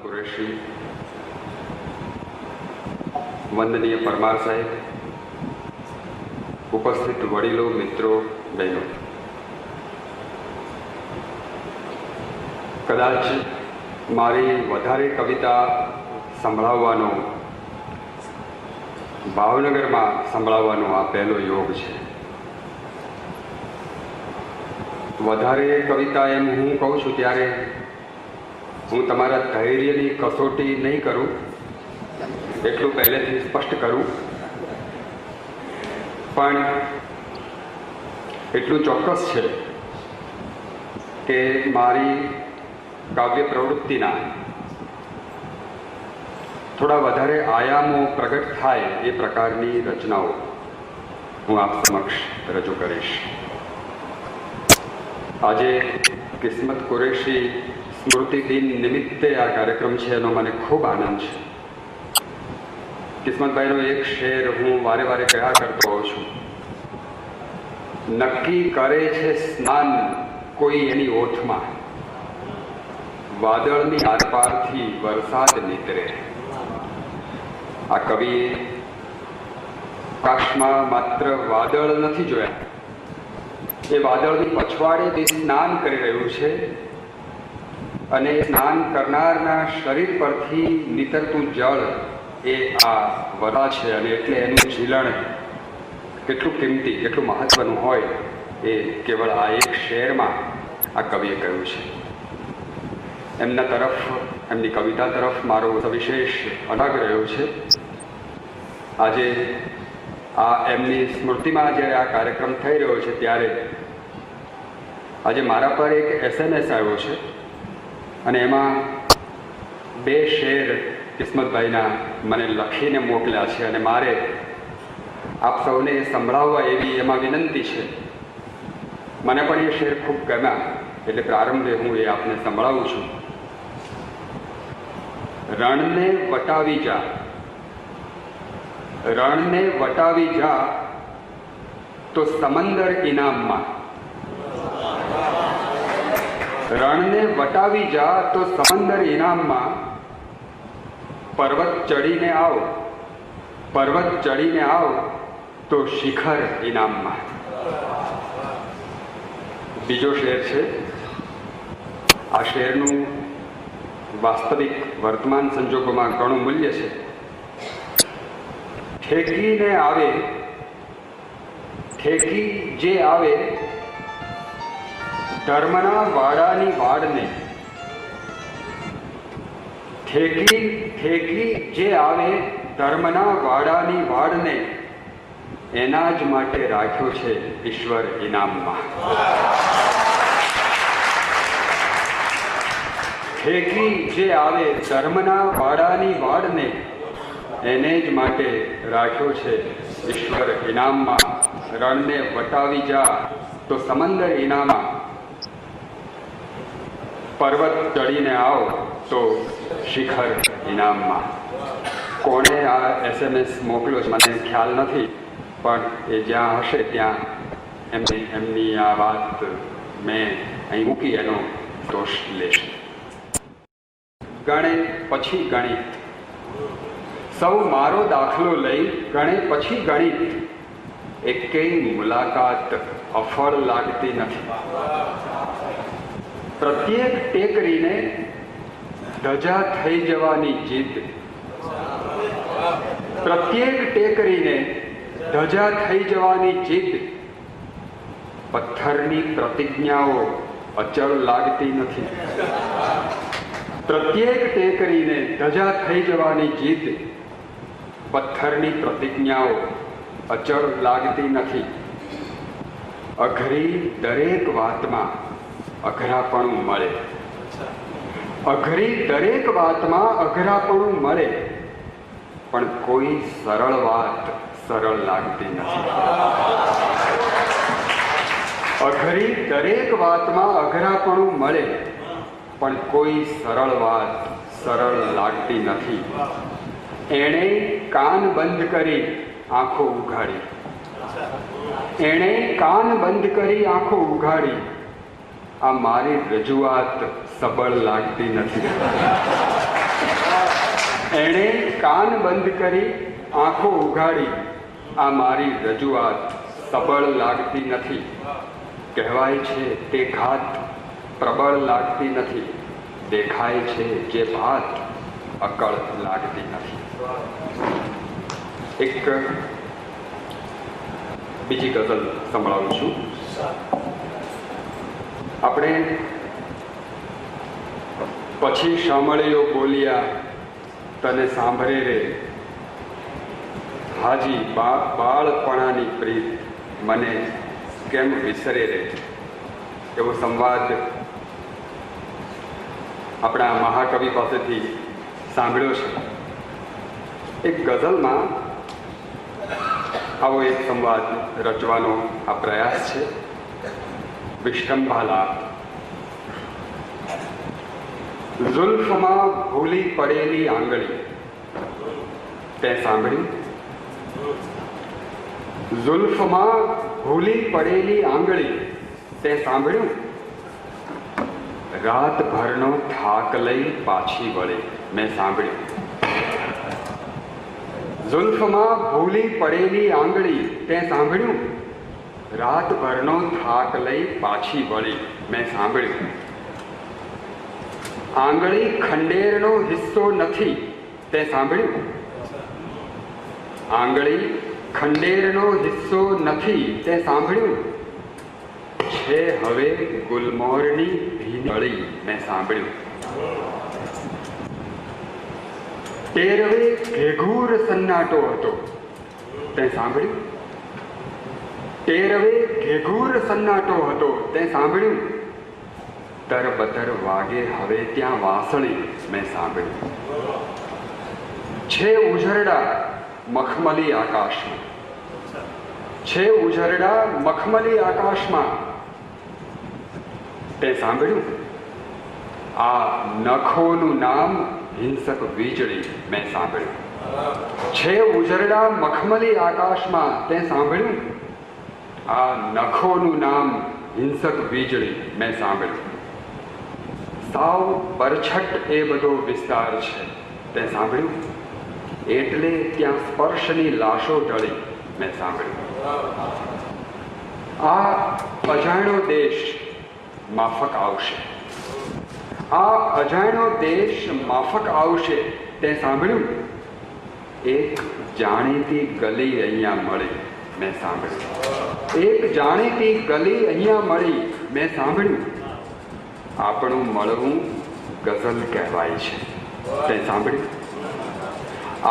કુરેશી, વંદનીય પરમાર સાહેબ, ઉપસ્થિત વડીલો, મિત્રો, બહેનો, કદાચ મારી વધારે કવિતા સંભળાવવાનો, ભાવનગરમાં સંભળાવવાનો આ પહેલો યોગ છે. વધારે કવિતા એમ હું કહું છું ત્યારે હું તમારા ધૈર્યની કસોટી નહીં કરું, એટલું પહેલેથી સ્પષ્ટ કરું. પણ એટલું ચોક્કસ છે કે મારી કાવ્ય પ્રવૃત્તિના થોડા વધારે આયામો પ્રગટ થાય એ પ્રકારની રચનાઓ હું આપ સમક્ષ રજૂ કરીશ. આજે કિસ્મત કુરેશી સ્મૃતિ દિન નિમિત્તે આ કાર્યક્રમ છે, એનો મને ખૂબ આનંદ છે. કિસ્મતભાઈનો એક શેર હું વારે વારે કહ્યા કરતો હોઉં છું: નક્કી કરે છે સ્નાન કોઈ એની ઓઠમાં, વાદળની આરપારથી વરસાદ નીતરે. આ કવિએ આકાશમાં માત્ર વાદળ નથી જોયા, એ વાદળની પછવાડે જે સ્નાન કરી રહ્યું છે અને સ્નાન કરનારના શરીર પરથી નીતરતું જળ એ આ વરસાદ છે. અને એટલે એનું ઝીલણ કેટલું કિંમતી, કેટલું મહત્વનું હોય એ કેવળ આ એક શેરમાં આ કવિએ કહ્યું છે. એમના તરફ, એમની કવિતા તરફ મારો સવિશેષ અનુરાગ રહ્યો છે. આજે આ એમની સ્મૃતિમાં જ્યારે આ કાર્યક્રમ થઈ રહ્યો છે ત્યારે આજે મારા પર એક SMS આવ્યો છે અને એમાં 2 શેર કિસ્મતભાઈના મને લખીને મોકલ્યા છે અને મારે આપ સૌને સંભળાવવા એવી એમાં વિનંતી છે. મને પણ એ શેર ખૂબ ગમ્યા, એટલે પ્રારંભે હું એ આપને સંભળાવું છું. રણને વટાવી જા, રણને વટાવી જા તો સમંદર ઇનામમાં, રણને વટાવી જા તો સમંદર ઇનામમાં, પર્વત ચડીને આવ, પર્વત ચડીને આવ તો શિખર ઇનામમાં. બીજો શેર છે. આ શેરનું વાસ્તવિક વર્તમાન સંજોગોમાં ઘણું મૂલ્ય છે. ઠેકીને આવે, ઠેકી જે આવે ધર્મના વાડાની વાડને, ઠેકી જે આવે ધર્મના વાડાની વાડને, એના જ માટે રાખ્યો છે ઈશ્વર ઇનામમાં. ઠેકી જે આવે ધર્મના વાડાની વાડને, એને જ માટે રાખ્યો છે ઈશ્વર ઇનામમાં. રણને વટાવી જા તો સમંદર ઇનામમાં, પર્વત ચડીને આવ તો શિખર ઇનામમાં. કોણે આ SMS મોકલ્યો છે મને ખ્યાલ નથી, પણ એ જ્યાં હશે ત્યાં એમની આ વાત મેં અહીં મૂકી એનો દોષ લેશે. ગણે પછી ગણિત, સૌ મારો દાખલો લઈ ગણે પછી ગણિત, એકેય મુલાકાત અફળ લાગતી નથી. પ્રત્યેક ટેકરીને ધજા થઈ જવાની જીદ, પ્રત્યેક ટેકરીને ધજા થઈ જવાની જીદ, પથ્થરની પ્રતિજ્ઞાઓ અચળ લાગતી નથી. પ્રત્યેક ટેકરીને ધજા થઈ જવાની જીદ, પથ્થરની પ્રતિજ્ઞાઓ અચળ લાગતી નથી. અઘરી દરેક વાતમાં અઘરાપણું મળે, અઘરી દરેક વાતમાં અઘરાપણું મળે, પણ કોઈ સરળ વાત સરળ લાગતી નથી. અઘરી દરેક વાતમાં અઘરાપણું મળે, પણ કોઈ સરળ વાત સરળ લાગતી નથી. એણે કાન બંધ કરી આંખો ઉઘાડી, એણે કાન બંધ કરી આંખો ઉઘાડી, આ મારી રજૂઆત સબળ લાગતી નથી. કાન બંધ કરી આંખો ઉઘાડી આ મારી રજૂઆત સબળ લાગતી નથી. કહેવાય છે તે ઘાત પ્રબળ લાગતી નથી. દેખાય છે જે ભાત અકળ લાગતી નથી. એક બીજી ગઝલ સંભળાવું છું. આપણે પછી શામળીઓ બોલ્યા તને સાંભળે રે, હાજી બાળપણાની પ્રીત મને કેમ વિસરે રે, એવો સંવાદ આપણા મહાકવિ પાસેથી સાંભળ્યો છે. એક ગઝલમાં આવો એક સંવાદ રચવાનો આ પ્રયાસ છે. વિષ્ટંભાલા. ઝુલ્ફમાં ભૂલી પડેલી આંગળી તે સાંભળ્યું? ઝુલ્ફમાં ભૂલી પડેલી આંગળી તે સાંભળ્યું? રાતભરનો થાક લઈ પાછી વળે મેં સાંભળ્યું. ઝુલ્ફમાં ભૂલી પડેલી આંગળી તે સાંભળ્યું? રાતભરનો થાક લઈ પાછી વળી મેં સાંભળ્યું. આંગળી ખંડેરનો હિસ્સો નથી તે સાંભળ્યું? આંગળી ખંડેરનો હિસ્સો નથી તે સાંભળ્યું? છે હવે ગુલમોરની ભીનળી મેં સાંભળ્યું. તેરવે ઘેઘૂર સન્નાટો હતો તે સાંભળ્યું? તેરવે ઘેઘૂર સન્નાટો હતો તે સાંભળ્યું? તરબતર વાગે હવે ત્યાં વાંસળી મેં સાંભળ્યું. છે ઉઝરડા મખમલી આકાશમાં, છે ઉઝરડા મખમલી આકાશમાં તે સાંભળ્યું? આ નખોનું નામ હિંસક વીજળી મેં સાંભળ્યું. છે ઉઝરડા મખમલી આકાશમાં તે સાંભળ્યું? આ નખોનું નામ હિંસક વીજળી મેં સાંભળ્યું. સાવ બરછટ એ બધો વિસ્તાર છે તે સાંભળ્યું? એટલે ત્યાં સ્પર્શની લાશો ઢળી મેં સાંભળ્યું. આ અજાણ્યો દેશ માફક આવશે, આ અજાણ્યો દેશ માફક આવશે તે સાંભળ્યું? એક જાણીતી ગલી અહીંયા મળી મેં સાંભળ્યું. એક જાણીતી ગલી અહીંયા મળી મેં સાંભળ્યું. આપણું મળવું ગઝલ કહેવાય છે તે સાંભળ્યું?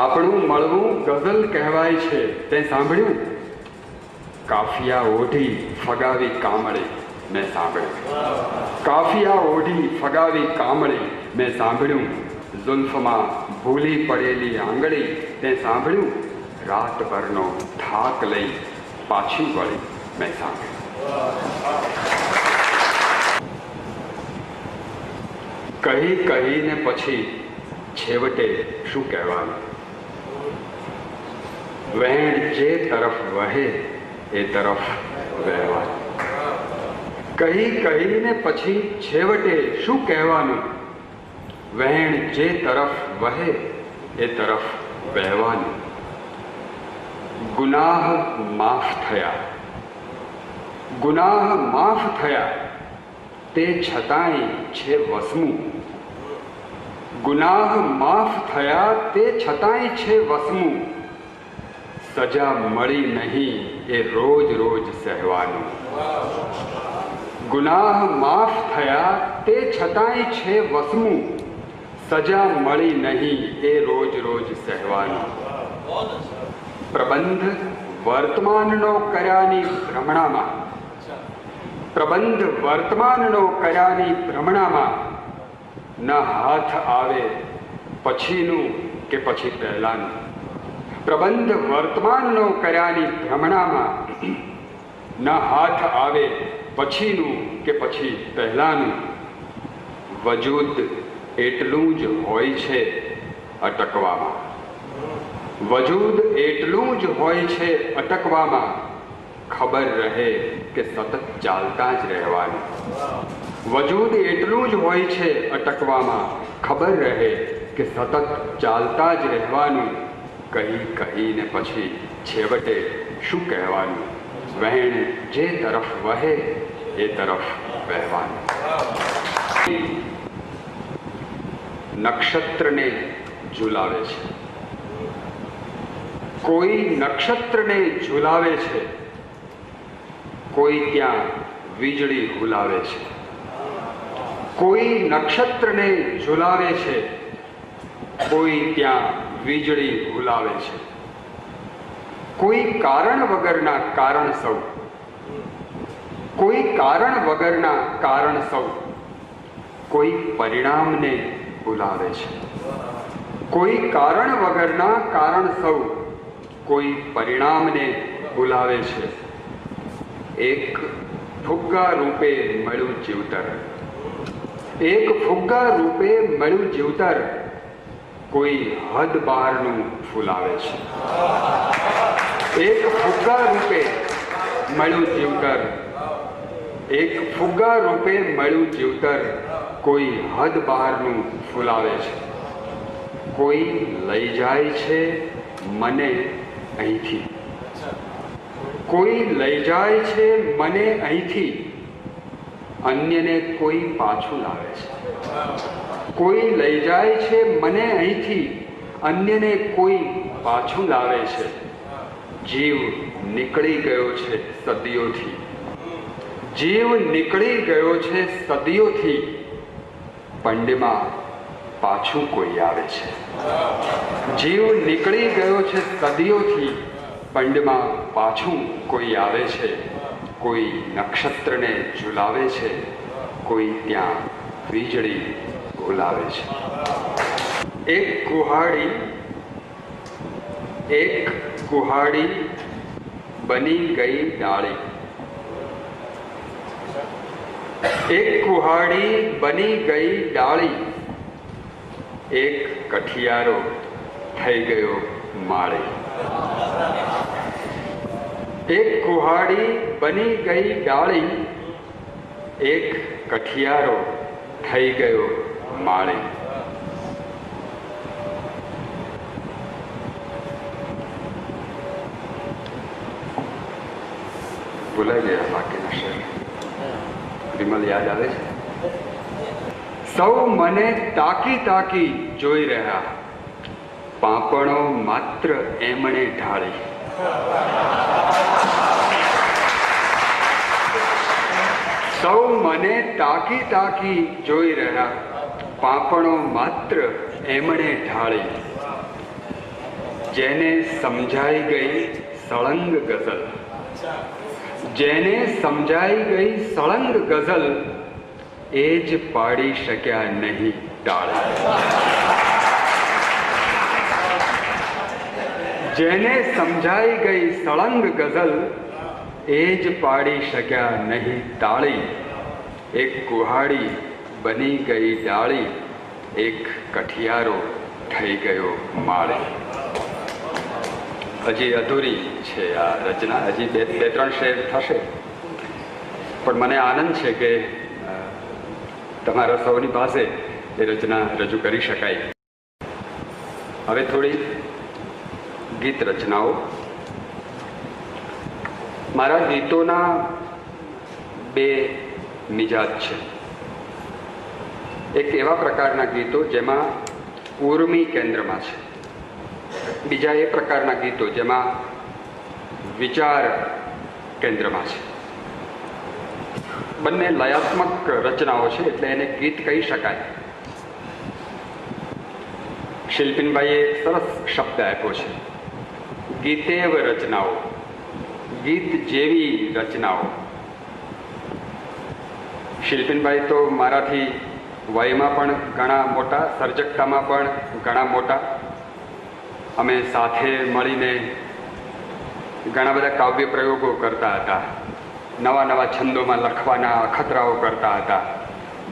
આપણું મળવું ગઝલ કહેવાય છે તે સાંભળ્યું? કાફિયા ઓઢી ફગાવી કામળી મેં સાંભળ્યું. કાફિયા ઓઢી ફગાવી કામળી મેં સાંભળ્યું. ઝુલ્ફમાં ભૂલી પડેલી આંગળી તે સાંભળ્યું? રાતભરનો થાક લઈ પાછી વળી મેં સાંભળ્યું. કહી કહીને પછી છેવટે શું કહેવાનું? વહેણ જે તરફ વહે એ તરફ વહેવાનું. કહી કહીને પછી છેવટે શું કહેવાનું? વહેણ જે તરફ વહે એ તરફ વહેવાનું. ગુનાહ માફ થયા, ગુનાહ માફ થયા તે છતાંય છે વસમું. ગુનાહ માફ થયા તે છતાંય છે વસમું. સજા મળી નહીં એ રોજ રોજ સહેવાનું. ગુનાહ માફ થયા તે છતાંય છે વસમું. સજા મળી નહીં એ રોજ રોજ સહેવાનું. પ્રબંધ વર્તમાનનો કર્યાની ભ્રમણામાં, પ્રબંધ વર્તમાનનો કર્યાની ભ્રમણામાં ન હાથ આવે પછીનું કે પછી પહેલાનું. પ્રબંધ વર્તમાનનો કર્યાની ભ્રમણામાં ન હાથ આવે પછીનું કે પછી પહેલાનું. વજૂદ એટલું જ હોય છે અટકવામાં, વજૂદ એટલું જ હોય છે અટકવામાં. ખબર રહે કે સતત ચાલતા જ રહેવાનું. વજૂદ એટલું જ હોય છે અટકવામાં. ખબર રહે કે સતત ચાલતા જ રહેવાનું, કહી કહીને પછી છેવટે શું કહેવાનું? વહેણ જે તરફ વહે એ તરફ વહેવાનું. નક્ષત્રને ઝુલાવે છે, કોઈ નક્ષત્રને ઝુલાવે છે, કોઈ ત્યાં વીજળી હુલાવે છે. કોઈ નક્ષત્રને ઝુલાવે છે, કોઈ ત્યાં વીજળી હુલાવે છે. કોઈ કારણ વગરના કારણ સૌ, કોઈ કારણ વગરના કારણ સૌ, કોઈ પરિણામને બોલાવે છે. કોઈ કારણ વગરના કારણ સૌ, કોઈ પરિણામને બોલાવે છે. એક ફુગ્ગા રૂપે મળ્યું જીવતર, એક ફુગ્ગા રૂપે મળ્યું જીવતર, કોઈ હદ બહારનું ફૂલાવે છે. એક ફુગ્ગા રૂપે મળ્યું જીવતર, એક ફુગ્ગા રૂપે મળ્યું જીવતર, કોઈ હદ બહારનું ફૂલાવે છે. કોઈ લઈ જાય છે મને અહીંથી, કોઈ લઈ જાય છે મને અહીંથી, અન્યને કોઈ પાછું લાવે છે. કોઈ લઈ જાય છે મને અહીંથી, અન્યને કોઈ પાછું લાવે છે. જીવ નીકળી ગયો છે સદીઓથી, જીવ નીકળી ગયો છે સદીઓથી, પંડમાં પાછું કોઈ આવે છે. જીવ નીકળી ગયો છે સદીઓથી, પંડમાં પાછું કોઈ આવે છે. કોઈ નક્ષત્રને ઝુલાવે છે, કોઈ ત્યાં વીજળી બોલાવે છે. એક કુહાડી બની ગઈ ડાળી, એક કુહાડી બની ગઈ ડાળી, એક કઠિયારો થઈ ગયો માળી. એક કુહાડી બની ગઈ ડાળી, એક કઠિયારો થઈ ગયો માળી. ભૂલાઈ ગયા બાકીના શેર. વિમલ યાદ આવે છે? સૌ મને તાકી તાકી જોઈ રહ્યા, પાંપણો માત્ર એમણે ઢાળી. સૌ મને તાકી તાકી જોઈ રહ્યા, પાંપણો માત્ર એમણે ઢાળી. જેને સમજાઈ ગઈ સળંગ ગઝલ, જેને સમજાઈ ગઈ સળંગ ગઝલ, એ જ પાડી શક્યા નહીં ટાળી. જેને સમજાઈ ગઈ સળંગ ગઝલ, એ જ પાડી શક્યા નહીં ટાળી. એક કુહાડી બની ગઈ ડાળી, એક કઠિયારો થઈ ગયો માળી. હજી અધૂરી છે આ રચના, હજી બે ત્રણ શેર થશે, પણ મને આનંદ છે કે તમારા સૌની પાસે એ રચના રજૂ કરી શકાય. હવે થોડી ગીત રચનાઓ. મારા ગીતોના બે મિજાજ છે. એક એવા પ્રકારના ગીતો જેમાં ઉર્મી કેન્દ્રમાં છે, બીજા એ પ્રકારના ગીતો જેમાં વિચાર કેન્દ્રમાં છે. બંને લયાત્મક રચનાઓ છે, એટલે એને ગીત કહી શકાય. શિલ્પિનભાઈએ એક સરસ શબ્દ આપ્યો છે, ગીતેવ રચનાઓ, ગીત જેવી રચનાઓ. શિલ્પિનભાઈ તો મારાથી વયમાં પણ ઘણા મોટા, સર્જકતામાં પણ ઘણા મોટા. અમે સાથે મળીને ઘણા બધા કાવ્ય પ્રયોગો કરતા હતા, નવા નવા છંદોમાં લખવાના અખતરાઓ કરતા હતા.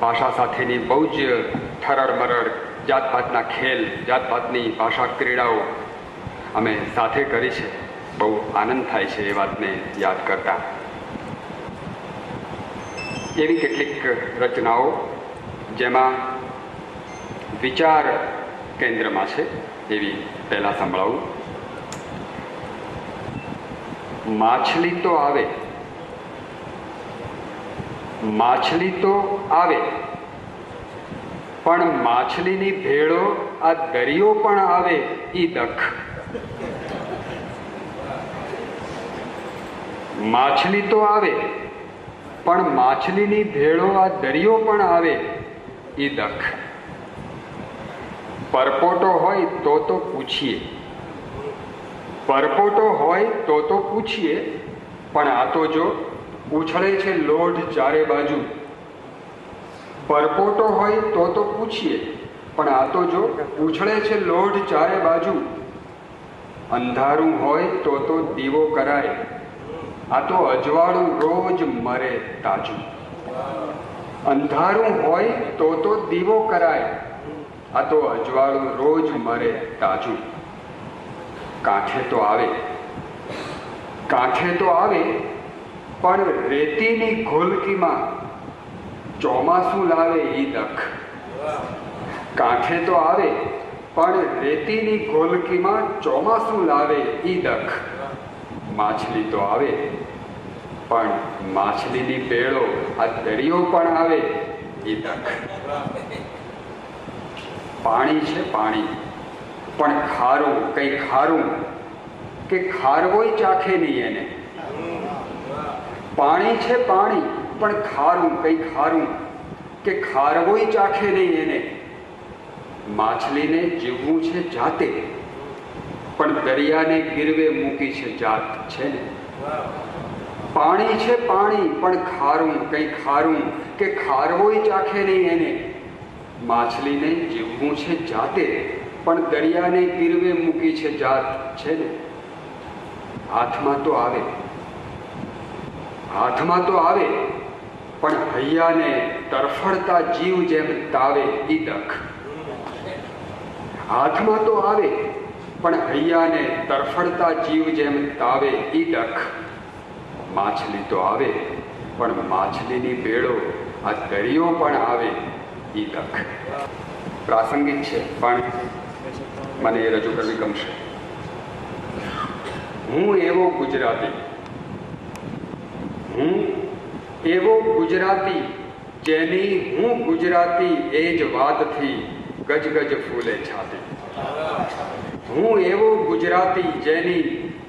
ભાષા સાથેની બહુ જ ઠરડ મરડ જાતપાતના ખેલ, જાતપાતની ભાષા ક્રીડાઓ અમે સાથે કરી છે. બહુ આનંદ થાય છે એ વાતને યાદ કરતા. એવી કેટલીક રચનાઓ જેમાં વિચાર કેન્દ્રમાં છે એવી પહેલાં સંભળાવું. માછલી તો આવે, માછલી તો આવે, પણ માછલીની ભેળો આ દરિયો પણ આવે ઈ દખ. માછલી તો આવે, પણ માછલીની ભેળો આ દરિયો પણ આવે ઈ દખ. પરપોટો હોય તો પૂછીએ, પરપોટો હોય તો પૂછીએ, પણ આ તો જો ઉછળે છે લોઢ ચારે બાજુ. પરપોટો હોય તો પૂછીએ, પણ આ તો જો ઉછળે છે લોઢ ચારે બાજુ. અંધારું હોય તો દીવો કરાય, આ તો અજવાળું રોજ મરે તાજું. અંધારું હોય તો દીવો કરાય, આ તો અજવાળું રોજ મરે તાજું. કાંઠે તો આવે, કાંઠે તો આવે, પણ રેતીની ઘોલકીમાં ચોમાસું લાવે ઈ દખ. કાંઠે તો આવે, પણ રેતીની ઘોલકીમાં ચોમાસું લાવે ઈ દખ. માછલી તો આવે, પણ માછલીની ભેળો આ દરિયો પણ આવે ઈ દખ. પાણી છે પાણી, પણ ખારું કંઈ ખારું કે ખારવોય ચાખે નહીં એને. પાણી છે પાણી, પણ ખારું કંઈ ખારું કે ખારવોય ચાખે નહીં એને. માછલીને જીવવું છે જાતે, પણ દરિયાને ગીરવે મૂકી છે જાત છે ને. પાણી છે પાણી, પણ ખારું કંઈ ખારું કે ખારવોય ચાખે નહીં એને. માછલીને જીવવું છે જાતે, પણ દરિયાને ગીરવે મૂકી છે જાત છે ને. હાથમાં તો આવે, હાથમાં તો આવે, પણ હૈયાને તરફડતા જીવ જેમ તાવે ઈ દખ. હાથમાં તો આવે, પણ હૈયાને તરફડતા જીવ જેમ તાવે ઈ દખ. માછલી તો આવે, પણ માછલીની ભેળો આ દરિયો પણ આવે ઈ દખ. પ્રાસંગિક છે, પણ મને એ રજૂ કરવી ગમશે. હું એવો ગુજરાતી, હું એવો ગુજરાતી, જેની હું ગુજરાતી એ જ વાતથી ગજ ગજ ફૂલે છાતી. હું એવો ગુજરાતી, જેની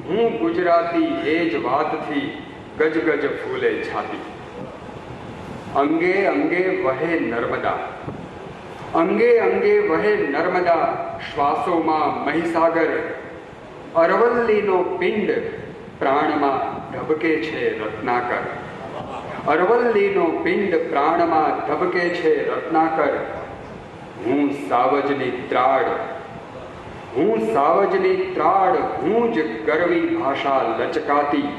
હું ગુજરાતી એ જ વાતથી ગજ ગજ ફૂલે છાતી. અંગે અંગે વહે નર્મદા, અંગે અંગે વહે નર્મદા, શ્વાસોમાં મહીસાગર. અરવલ્લીનો પિંડ પ્રાણમાં ધબકે છે રત્નાકર. અરવલ્લીનો પિંડ પ્રાણમાં ધબકે છે રત્નાકર. હું સાવજની ત્રાડ, હું સાવજની ત્રાડ, હું જ ગરવી ભાષા લચકાતી.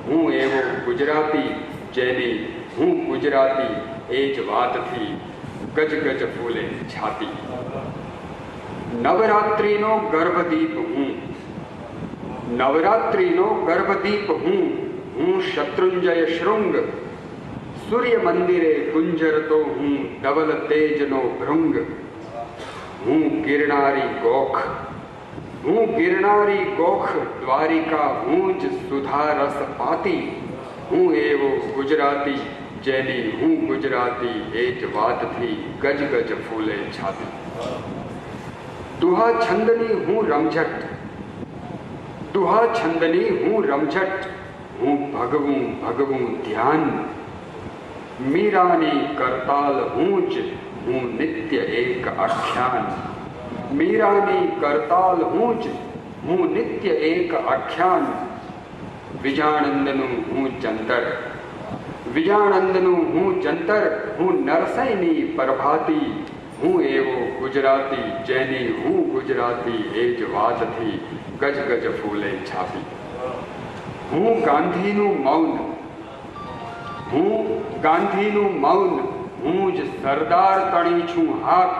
હું એવો ગુજરાતી, જેની હું ગુજરાતી એ જ વાતથી ગજ ગજ ફૂલે છાતી. નવરાત્રિનો ગર્ભદીપ હું, નવરાત્રિનો ગર્ભદીપ હું. હું શત્રુંજય શૃંગ, સૂર્ય મંદિરે ગુંજરતો હું ધવલ તેજનો ભૃંગ. હું ગિરનારી ગોખ, હું ગિરનારી ગોખ, દ્વારિકા હું જ સુધારસ પાતી. હું એવો ગુજરાતી, જેની હું ગુજરાતી એ જ વાતથી ગજ ગજ ફૂલે છાતી. દુહા છંદની હું રમઝટ, દુહા છંદની હું રમઝટ. હું ભગવું ભગવું ધ્યાન. મીરાની કરતાલ હું જ, હું નિત્ય એક આખ્યાન. મીરાની કરતાલ હું જ, હું નિત્ય એક આખ્યાન. વિજાણંદનું હું જંતર, વિજાણંદનું હું જંતર. હું નરસૈની પ્રભાતી. હું એવો ગુજરાતી, જેની હું ગુજરાતી એ જ વાતથી ગજ ગજ ફૂલે છાતી. હું ગાંધીનું મૌન, હું ગાંધીનું મૌન. હું જ સરદાર તણી છું હાક.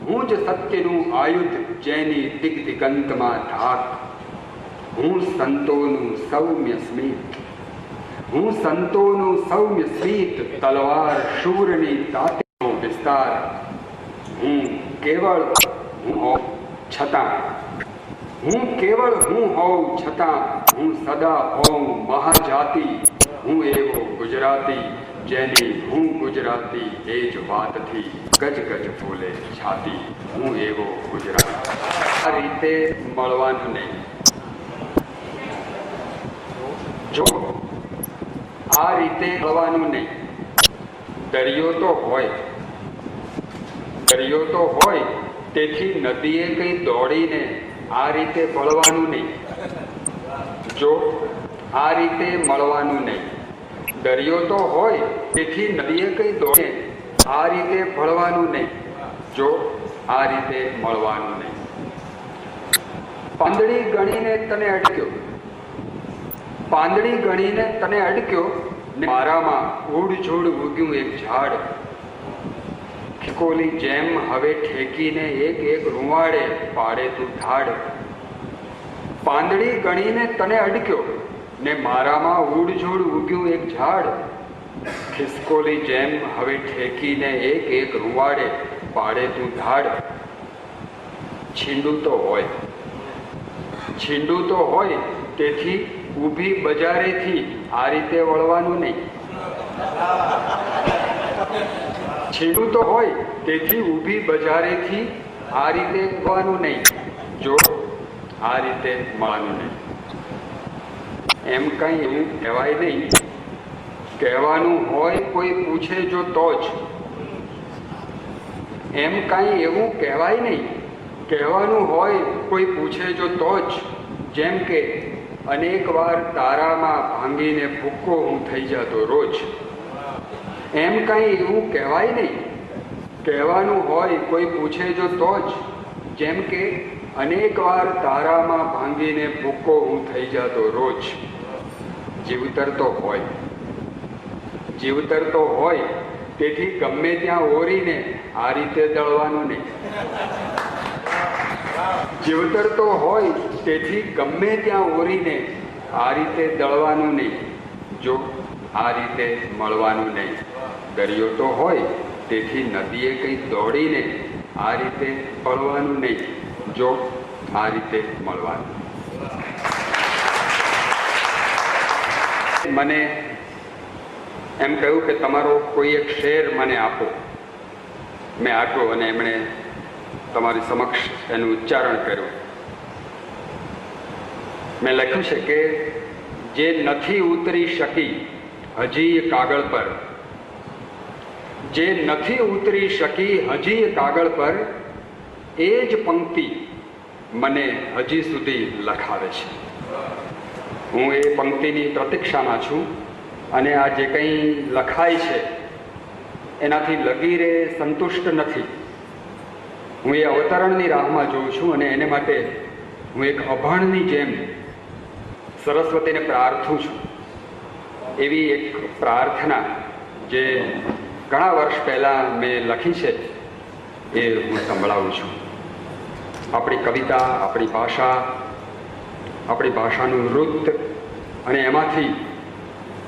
હું જ સત્યનું આયુધ, જેની દિગ્દિગંતમાં ધાક. હું સંતોનું સૌમ્ય સ્મિત, હું સંતોનું સૌમ્ય સ્મિત. તલવાર શૂરની તાતીનો વિસ્તાર. હું કેવળ હું હોઉં છતાં, હું કેવળ હું હોઉં છતાં હું સદા હોઉં મહાજાતિ. હું એવો ગુજરાતી જેની હું ગુજરાતી એ જ વાતથી ગજ ગજ બોલે છાતી. હું એવો ગુજરાતી. આ રીતે મળવાનું નહીં. જો આ રીતે મળવાનું નહીં. દરિયો તો હોય તેથી નદીએ કંઈ દોડીને આ રીતે મળવાનું નહીં. જો આ રીતે મળવાનું નહીં. દરિયો તો હોય તેથી નદીએ કંઈ દોડીને આ રીતે મળવાનું નહીં. જો આ રીતે મળવાનું નહીં. પાંદડી ગણીને તને અડક્યો ને મારામાં ઉડઝૂડ ઉગ્યું એક ઝાડ. ખિકોલી જેમ હવે ઠેકીને એક એક રૂવાડે પાડે તું ધાડ. પાંદડી ગણીને તને અડક્યો ને મારામાં ઉડઝૂડ ઉગ્યું એક ઝાડ. ખિસકોલી જેમ હવે ઠેકીને એક એક રૂવાડે પાડે તું ધાડ. છીંડું તો હોય તેથી ઊભી બજારેથી આ રીતે વળવાનું નહીં. છીંડું તો હોય તેથી ઊભી બજારેથી આ રીતે વળવાનું નહીં. જો આ રીતે મળવાનું નહીં. એમ કંઈ એવું કહેવાય નહીં. કહેવાનું હોય કોઈ પૂછે જો તો જ. એમ કાંઈ એવું કહેવાય નહીં. કહેવાનું હોય કોઈ પૂછે જો તો જ. જેમ કે અનેક વાર તારામાં ભાંગીને ભૂક્કો હું થઈ જતો રોજ. એમ કાંઈ એવું કહેવાય નહીં. કહેવાનું હોય કોઈ પૂછે જો તો જ. જેમ કે અનેક વાર તારામાં ભાંગીને ભૂક્કો હું થઈ જતો રોજ. જીવતર તો હોય તેથી ગમે ત્યાં ઓરીને આ રીતે દળવાનું નહીં. જીવતર તો હોય તેથી ગમે ત્યાં ઓરીને આ રીતે દળવાનું નહીં. જો આ રીતે મળવાનું નહીં. દરિયો તો હોય તેથી નદીએ કંઈ દોડીને આ રીતે મળવાનું નહીં. જો આ રીતે મળવાનું. મને એમ કહ્યું કે તમારો કોઈ એક શેર મને આપો. મેં આપ્યો અને એમણે તમારી સમક્ષ એનું ઉચ્ચારણ કર્યું. મેં લખ્યું છે કે જે નથી ઉતરી શકી હજી કાગળ પર, જે નથી ઉતરી શકી હજી કાગળ પર, એ જ પંક્તિ મને હજી સુધી લખાવે છે. હું એ પંક્તિની પ્રતીક્ષામાં છું અને આ જે કંઈ લખાય છે એનાથી લગીરે સંતુષ્ટ નથી. હું એ અવતરણની રાહમાં જોઉં છું અને એને માટે હું એક અભાણની જેમ સરસ્વતીને પ્રાર્થું છું. એવી એક પ્રાર્થના જે ઘણા વર્ષ પહેલાં મેં લખી છે એ હું સંભળાવું છું. આપણી કવિતા, આપણી ભાષાનું નૃત્ય અને એમાંથી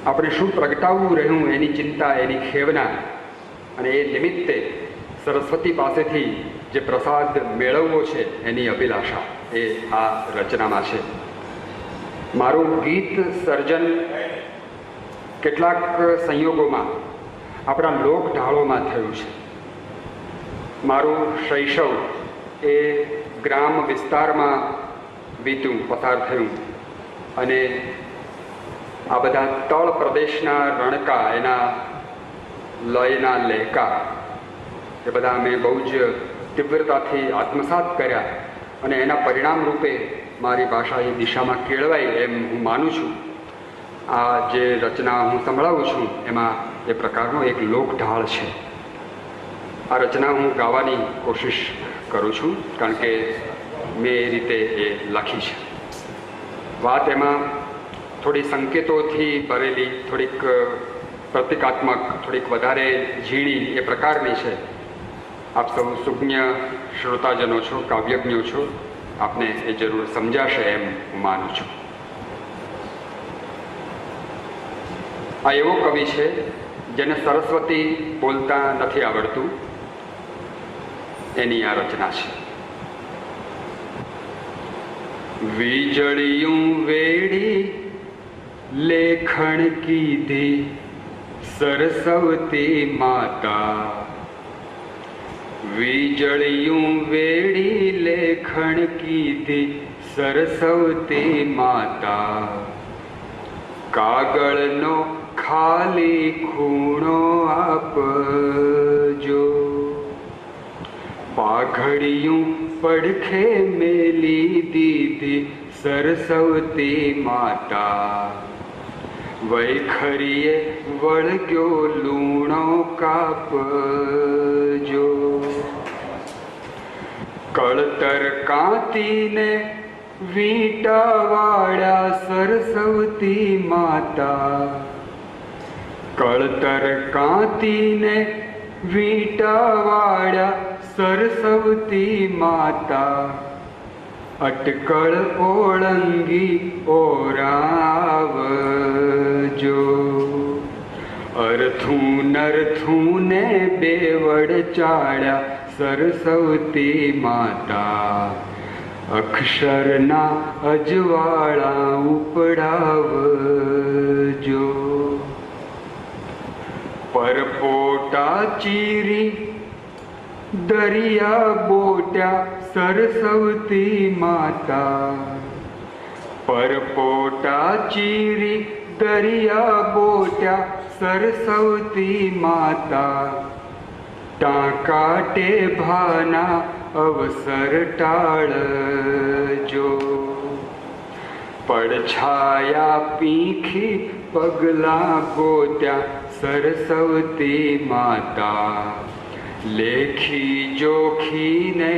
આપણે શું પ્રગટાવવું રહ્યું એની ચિંતા, એની ખેવના અને એ નિમિત્તે સરસ્વતી પાસેથી જે પ્રસાદ મેળવવો છે એની અભિલાષા એ આ રચનામાં છે. મારું ગીત સર્જન કેટલાક સંયોગોમાં આપણા લોક ઢાળોમાં થયું છે. મારું શૈશવ એ ગ્રામ વિસ્તારમાં પસાર થયું અને આ બધા તળ પ્રદેશના રણકા, એના લયના લહેકા એ બધા મેં બહુ જ તીવ્રતાથી આત્મસાત કર્યા અને એના પરિણામ રૂપે મારી ભાષા એ દિશામાં કેળવાય એમ હું માનું છું. આ જે રચના હું સંભળાવું છું એમાં એ પ્રકારનો એક લોકઢાળ છે. આ રચના હું ગાવાની કોશિશ કરું છું કારણ કે મેં એ રીતે એ લખી છે. વાત એમાં થોડી સંકેતોથી ભરેલી, થોડીક પ્રતિકાત્મક, થોડીક વધારે ઝીણી એ પ્રકારની છે. આપ સૌ સુજ્ઞ શ્રોતાજનો છો, કાવ્યજ્ઞો છો, આપને એ જરૂર સમજાશે એમ હું માનું છું. આ એવો કવિ છે જેને સરસ્વતી બોલતા નથી આવડતું, એની આ રચના છે. વીજળીયું વેડી લેખણ કીધી સરસ્વતી માતા. વીજળીયું વેડી લેખણ કીધી સરસ્વતી માતા. કાગળનો ખાલી ખૂણો આપજો. પાઘડિયું પડખે મેલી દીધી સરસ્વતી માતા. વૈખરીએ વળગ્યો લૂણો કાપજો. કળતર કાંતીને વીંટાવાળા સરસ્વતી માતા. કળતર કાંતીને વીંટાવાળા સરસ્વતી માતા. અટકળ ઓળંગી ઓરાવજો. અર્થું નરથું ને બેવડ ચાળ્યા સરસ્વતી માતા. અક્ષરના અજવાળા ઉપડાવજો. પરપોટા ચીરી દરિયા બોટ્યા સરસ્વતી માતા. પરપોટા ચીરી દરિયા બોટ્યા સરસ્વતી માતા. ટાંકા ટેભાના અવસર ટાળજો. પડછાયા પીખી પગલા ગોત્યા સરસ્વતી માતા. લેખી જોખીને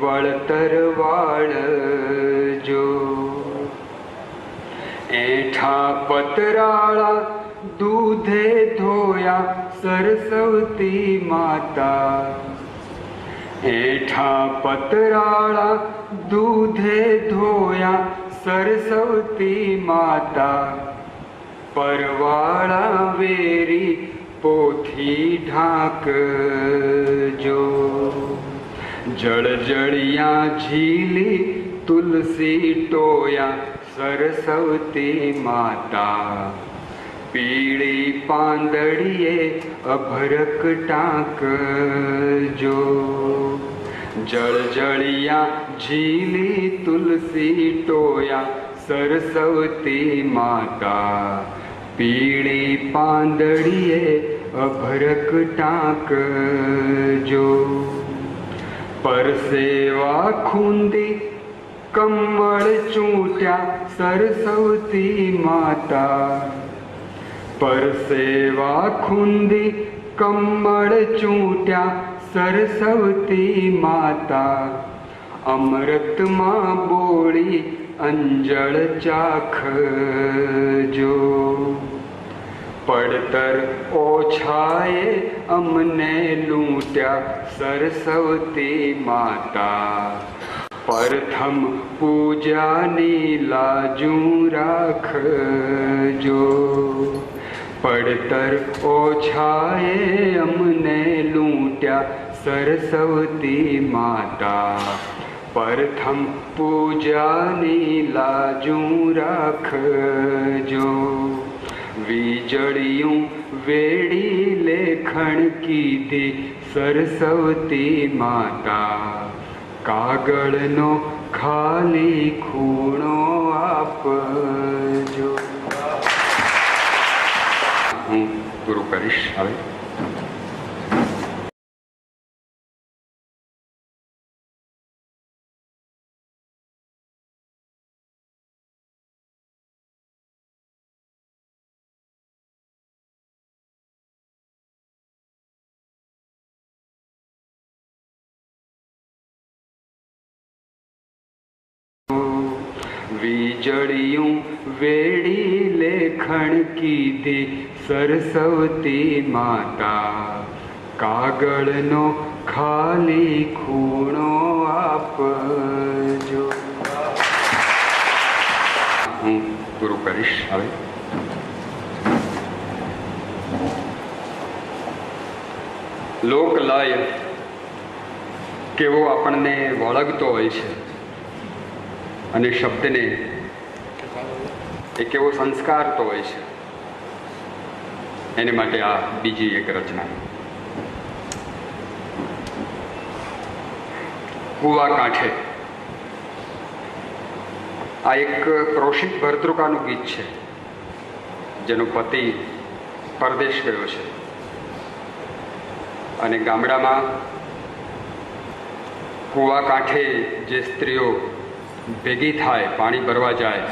વળતર વાળજો. એઠા પતરાળા દૂધે ધોયા સરસ્વતી માતા. એઠા પતરાળા દૂધે ધોયા સરસ્વતી માતા. પરવાળા વેરી પોથી ઢાંકજો. જળજળિયા ઝીલી તુલસી ટોયા સરસ્વતી માતા. પીળી પાંદડીએ અભરક ટાંકજો. જળજળિયા ઝીલી તુલસી ટોયા સરસ્વતી માતા. પીળી પાંદડીએ અભરક ટાંકજો. પરસેવા ખૂંદી કમળ ચૂંટ્યા સરસ્વતી માતા. પરસેવા ખૂંદી કમળ ચૂંટ્યા સરસ્વતી માતા. અમૃતમાં બોળી અંજળ ચાખજો. પડતર ઓછાએ અમને લૂંટ્યા સરસ્વતી માતા. પ્રથમ પૂજાની લાજું રાખજો. પડતર ઓછાએ અમને લૂંટ્યા સરસ્વતી માતા. પ્રથમ પૂજાની લાજું રાખજો. વીજળીયું વેડી લેખણ કીધી સરસ્વતી માતા. કાગળનો ખાલી ખૂણો આપજો. હું પૂરું કરીશ હવે. વીજળીયું વેડી લેખણ કીધી સરસ્વતી માતા. કાગળનો ખાલી ખૂણો આપજો. હું પૂરું કરીશ હવે. લોકલાય કેવો આપણને વળગતો હોય છે અને શબ્દને એક એવો સંસ્કાર તો હોય છે. એને માટે આ બીજી એક રચના. કૂવા કાંઠે. આ એક પ્રોષિત ભરતૃકાનું ગીત છે, જેનો પતિ પરદેશ ગયો છે અને ગામડામાં કૂવા કાંઠે જે સ્ત્રીઓ ભેગી થાય, પાણી ભરવા જાય,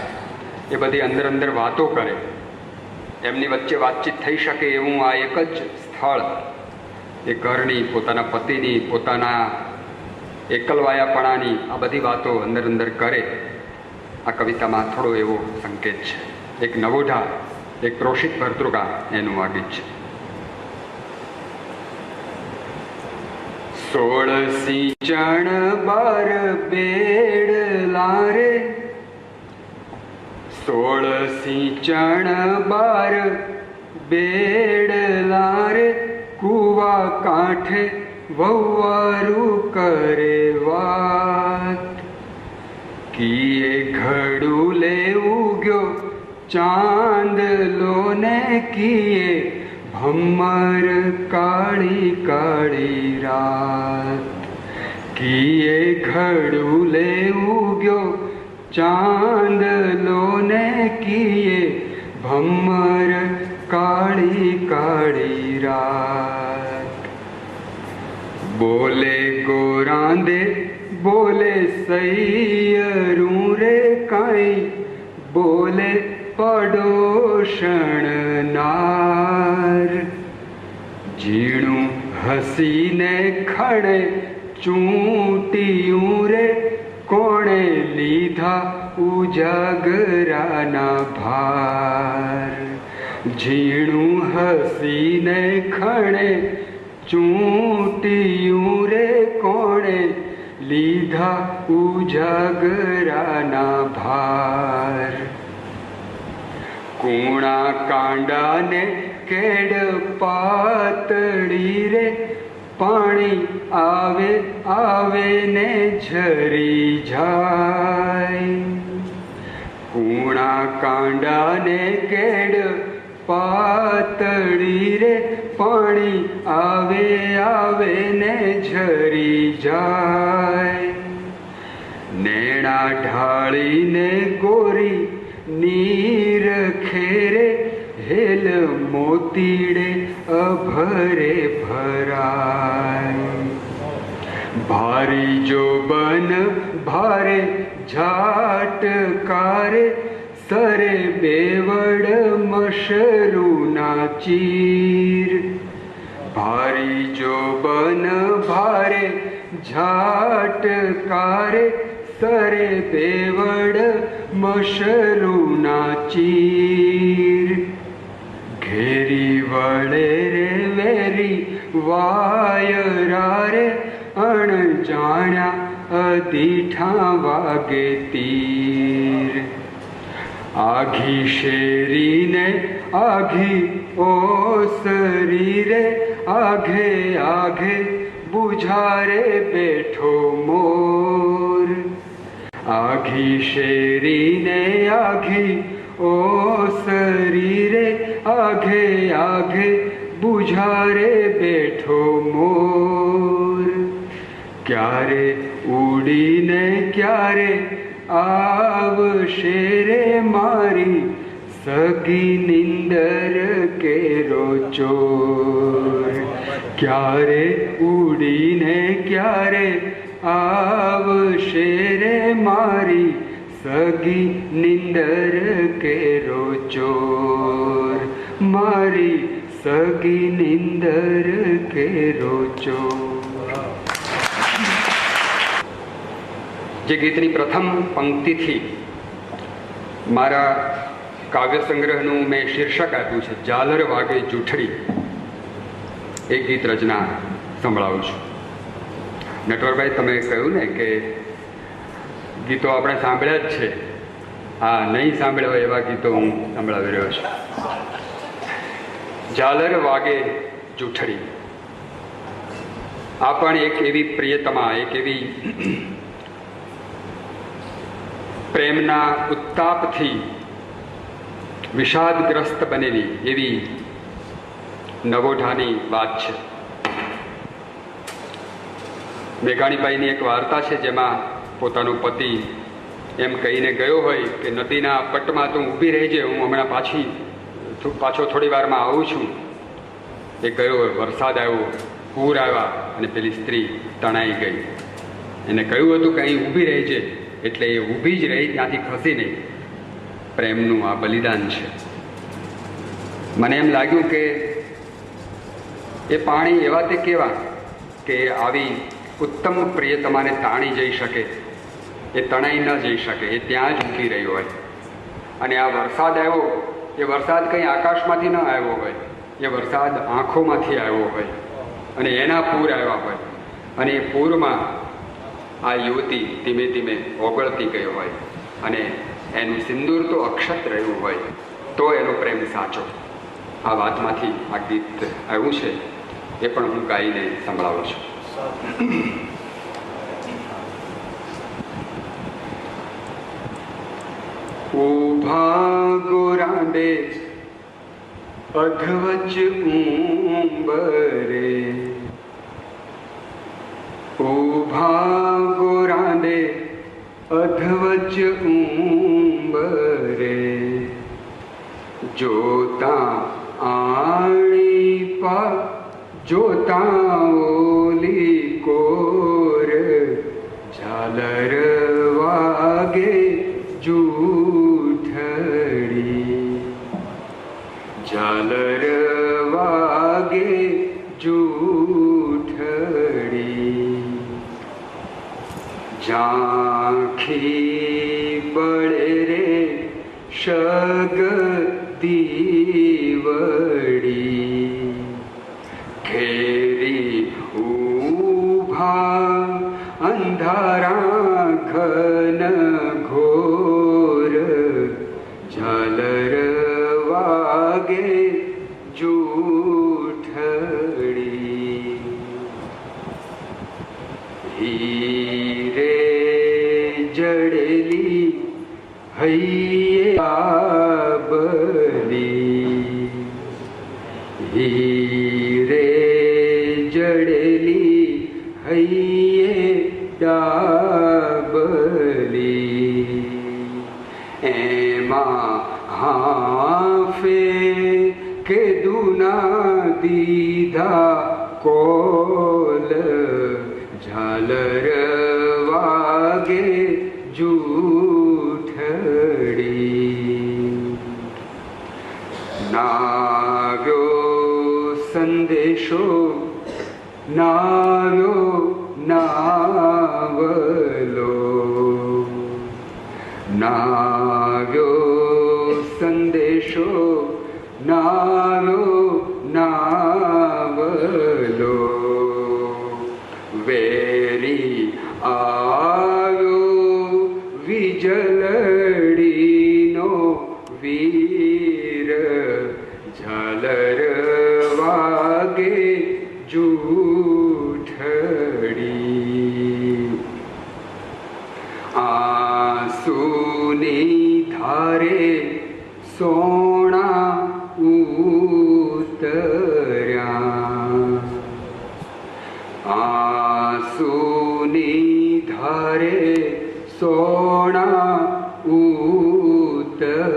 એ બધી અંદર અંદર વાતો કરે. એમની વચ્ચે વાતચીત થઈ શકે એવું આ એક જ સ્થળ એ ઘરની, પોતાના પતિની, પોતાના એકલવાયાપણાની આ બધી વાતો અંદર અંદર કરે. આ કવિતામાં થોડો એવો સંકેત છે. એક નવોઢા, એક પ્રોષિત ભરતૃકા, એનું આ ગીત છે. 16 સિંચણ 12 બેડલા રે, 16 સિંચણ 12 બેડલા રે, કૂવા કાંઠે વહુવારું કરે વાત. કીએ ઘડું લેવું ગયો ચાંદલો ને, કીએ ભમર કાળી કાળી રાત. કીએ ઘડું લેવું ગયો ચાંદલો ને, કીએ ભમર કાળી કાળી રાત. બોલે ગોરાંદે બોલે સૈયરું રે, કાંઈ બોલે પડોશણ નાર. ઝીણું હસીને ખણે ચૂંટિયું રે, કોણે લીધા ઉજાગરાના ભાર. ઝીણું હસીને ખણે ચૂંટિયું રે, કોણે લીધા ઉજાગરાના ભાર. કૂણા કાંડાને કેડ પાતળી રે, પાણી આવે આવે ને ઝરી જાય. કૂણા કાંડાને કેડ પાતળી રે, પાણી આવે આવે ને ઝરી જાય. નેણા ઢાળીને ગોરી નીર ખેરે, હેલ મોતીડે અભરે ભરાય. ભારી જો બન ભારે ઝાટકારે, સરે બેવડ મશરૂના ચીર. ભારી જો બન ભારે ઝાટકારે, સરે બેવડ મશરૂના ચીર. ઘેરી વળે રે વેરી વાયરા રે, અણજાણ્યા અદીઠા વાગે તીર. આઘી શેરીને આઘી ઓસરી રે, આઘે આઘે બુઝારે બેઠો મોર. આઘી શેરીને આઘી ઓસરી રે, આઘે આઘે બુઝારે બેઠો મોર. ક્યારે ઉડીને ક્યારે આવશે રે, મારી સગી નિંદર કેરો ચોર. ક્યારે ઉડીને ક્યારે આવશે રે, મારી સગી નિંદર કેરો ચોર. મારી સગી નિંદર કેરો ચોર. જે ગીતની પ્રથમ પંક્તિથી મારા કાવ્ય સંગ્રહનું મેં શીર્ષક આપ્યું છે, ઝાલર વાગે જૂઠડી, એ ગીત રચના સંભળાવું છું. નટવરભાઈ, તમે કહ્યું ને કે ગીતો આપણે સાંભળ્યા જ છે. હા, નહીં સાંભળ્યા હોય એવા ગીતો હું સંભળાવી રહ્યો છું. ઝાલર વાગે જૂઠડી. આ પણ એક એવી પ્રિયતમા, એક એવી પ્રેમના ઉત્તાપથી વિષાદગ્રસ્ત બનેલી એવી નવોઢાની વાત છે. મેઘાણીબાઈની એક વાર્તા છે જેમાં પોતાનો પતિ એમ કહીને ગયો હોય કે નદીના પટમાં તું ઊભી રહેજે, હું હમણાં પાછો થોડી વારમાં આવું છું. એ ગયો, વરસાદ આવ્યો, પૂર આવ્યા અને પેલી સ્ત્રી તણાઈ ગઈ. એને કહ્યું હતું કે અહીં ઊભી રહેજે, એટલે એ ઊભી જ રહી, ત્યાંથી ખસી નહીં. પ્રેમનું આ બલિદાન છે. મને એમ લાગ્યું કે એ પાણી એવા તે કેવા કે આવી ઉત્તમ પ્રિયતમાને તાણી જઈ શકે, એ તણાઈ ન જઈ શકે, એ ત્યાં જ ઊભી રહી હોય. અને આ વરસાદ આવ્યો, એ વરસાદ કંઈ આકાશમાંથી ન આવ્યો હોય, એ વરસાદ આંખોમાંથી આવ્યો હોય અને એના પૂર આવ્યા હોય. અને એ પૂરમાં આ યુવતી ધીમે ધીમે ઓગળતી ગઈ હોય અને એનું સિંદૂર તો અક્ષત રહ્યું હોય, તો એનો પ્રેમ સાચો. આ વાતમાંથી આ ગીત આવ્યું છે, એ પણ હું ગાઈને સંભળાવું છું. ઊભા ગોરાંડે અધવચ ઉંબરે, ઊભા ગોરાંડે અધવચ ઉંબરે, જોતા આણી પા જોતા ઓલી કોર, ઝાલર વાગે જૂઠડી, ઝાલર વાગે જૂઠડી, ઝાંખી બળે રે શગતી વળી, ઘેરી ઊભા અંધારા ઘન ઘોર, ઝાલર વાગે જૂઠડી, હીરે જડેલી હૈયે આબલી, હીરે જડેલી હૈયે ડાબલી, એમાં હાફે કે દુના દીધા કોલ, ઝાલર વાગે જૂઠડી, નાવ્યો સંદેશો નાવ્યો નાવલો, નાવ્યો સંદેશો નાવ્યો નાવલો, વેરી આવ્યો વિજલડીનો વીર, ઝાલર વાગે જૂઠડી, આંસુની ધારે સોણા ઉતર્યા, આંસુની ધારે સોણા ઉતર્યા,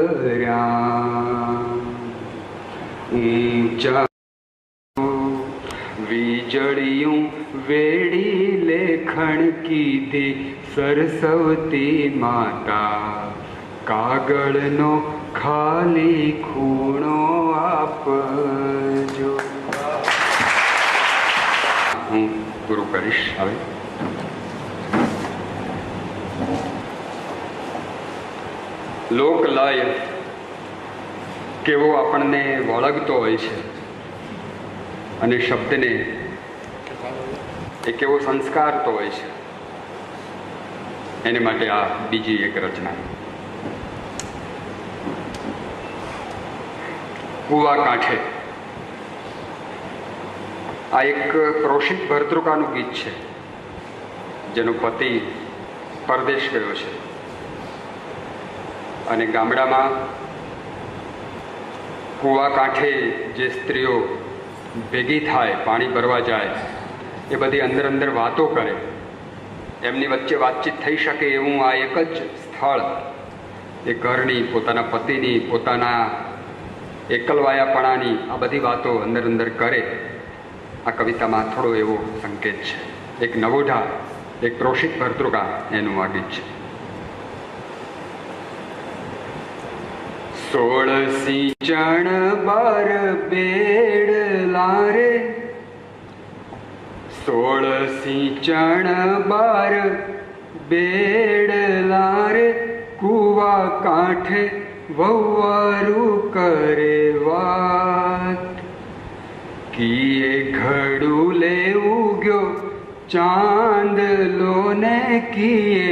ઊંચા વીજળિયું વેડી લેખણ કીધી સરસ્વતી માતા, કાગળનો ખાલી ખૂણો આપજો. હું પૂરું કરીશ. હવે લોકલય કેવો આપણને વળગતો હોય છે અને શબ્દને એ કેવો સંસ્કારતો હોય છે, એને માટે આ બીજી એક રચના. કુવા કાંઠે. આ એક પ્રોષિત ભરતૃકાનું ગીત છે જેનો પતિ પરદેશ ગયો છે અને ગામડામાં કૂવા કાંઠે જે સ્ત્રીઓ ભેગી થાય, પાણી ભરવા જાય, એ બધી અંદર અંદર વાતો કરે, એમની વચ્ચે વાતચીત થઈ શકે એવું આ એક જ સ્થળ એ ઘરની, પોતાના પતિની, પોતાના એકલવાયાપણાની આ બધી વાતો અંદર અંદર કરે. આ કવિતામાં થોડો એવો સંકેત છે. એક નવોઢા, એક પ્રોષિત ભર્તૃકા એનું આ ગીત છે. 16 સિંચણ 12 બેડલા રે, 16 સિંચણ 12 બેડલા રે, કૂવા કાંઠે વહુવારું કરે વાત. કીએ ઘડું લેવું ગયો ચાંદલો ને, કીએ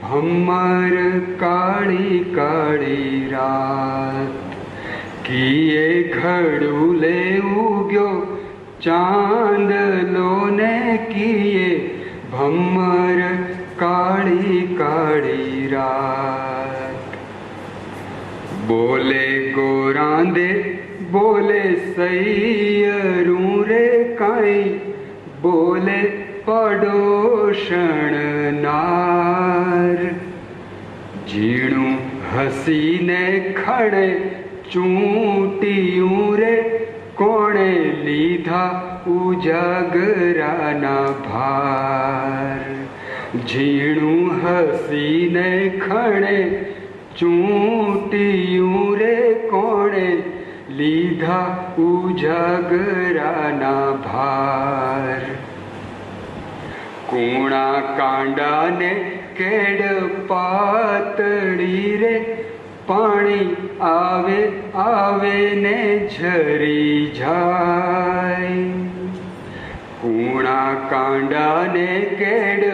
ભમર કાળી કાળી રાત. કીએ ઘડું લેવું ગયો ચાંદલો ને, કીએ ભમર કાળી કાળી રાત. બોલે ગોરાંદે બોલે સૈયરું રે, કાંઈ બોલે પડોશણ નાર. ઝીણું હસીને ખડે ચૂંટિયું રે, કોણે લીધા ઉજાગરાના ભાર. ઝીણું હસીને ખડે ચૂંટિયું રે, કોણે લીધા ઉજાગરાના ભાર. કૂણા કાંડાને કેડ પાતળી રે, પાણી આવે આવે ને ઝરી જાય. કૂણા કાંડાને કેડ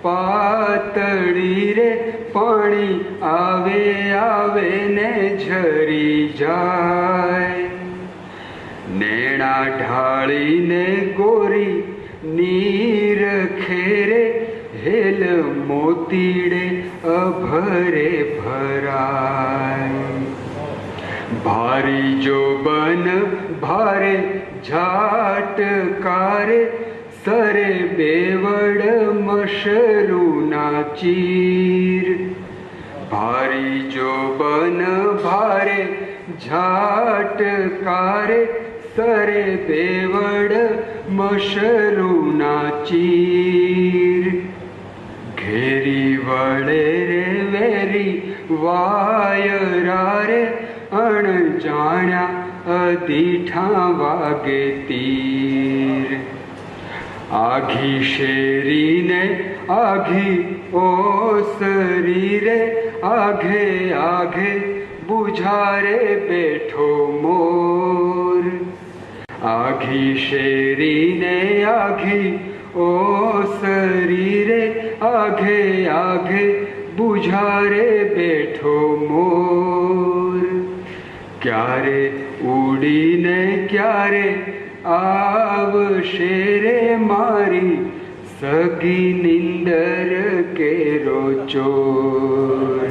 પાતળી રે, પાણી આવે આવે ને ઝરી જાય. નેણા ઢાળીને ગોરી નીર ખેરે, હેલ મોતીડે અભરે ભરાય. ભારી જોબન ભારે ઝાટકારે, સરે બેવડ મશરૂના ચીર. ભારી જોબન ભારે ઝાટકારે, સરે બેવડ મશરૂના ચીર. ઘેરી વળે રે વેરી વાયરા રે, અણજાણ્યા અધીઠા વાગે તીર. આઘી શેરીને આઘી ઓસરી રે, આઘે આઘે બુઝારે બેઠો મોર. આઘી શેરીને આઘી ઓસરી રે, આઘે આઘે બુઝારે બેઠો મોર. ક્યારે ઉડીને ક્યારે આવશે રે, મારી સગી નિંદર કેરો ચોર.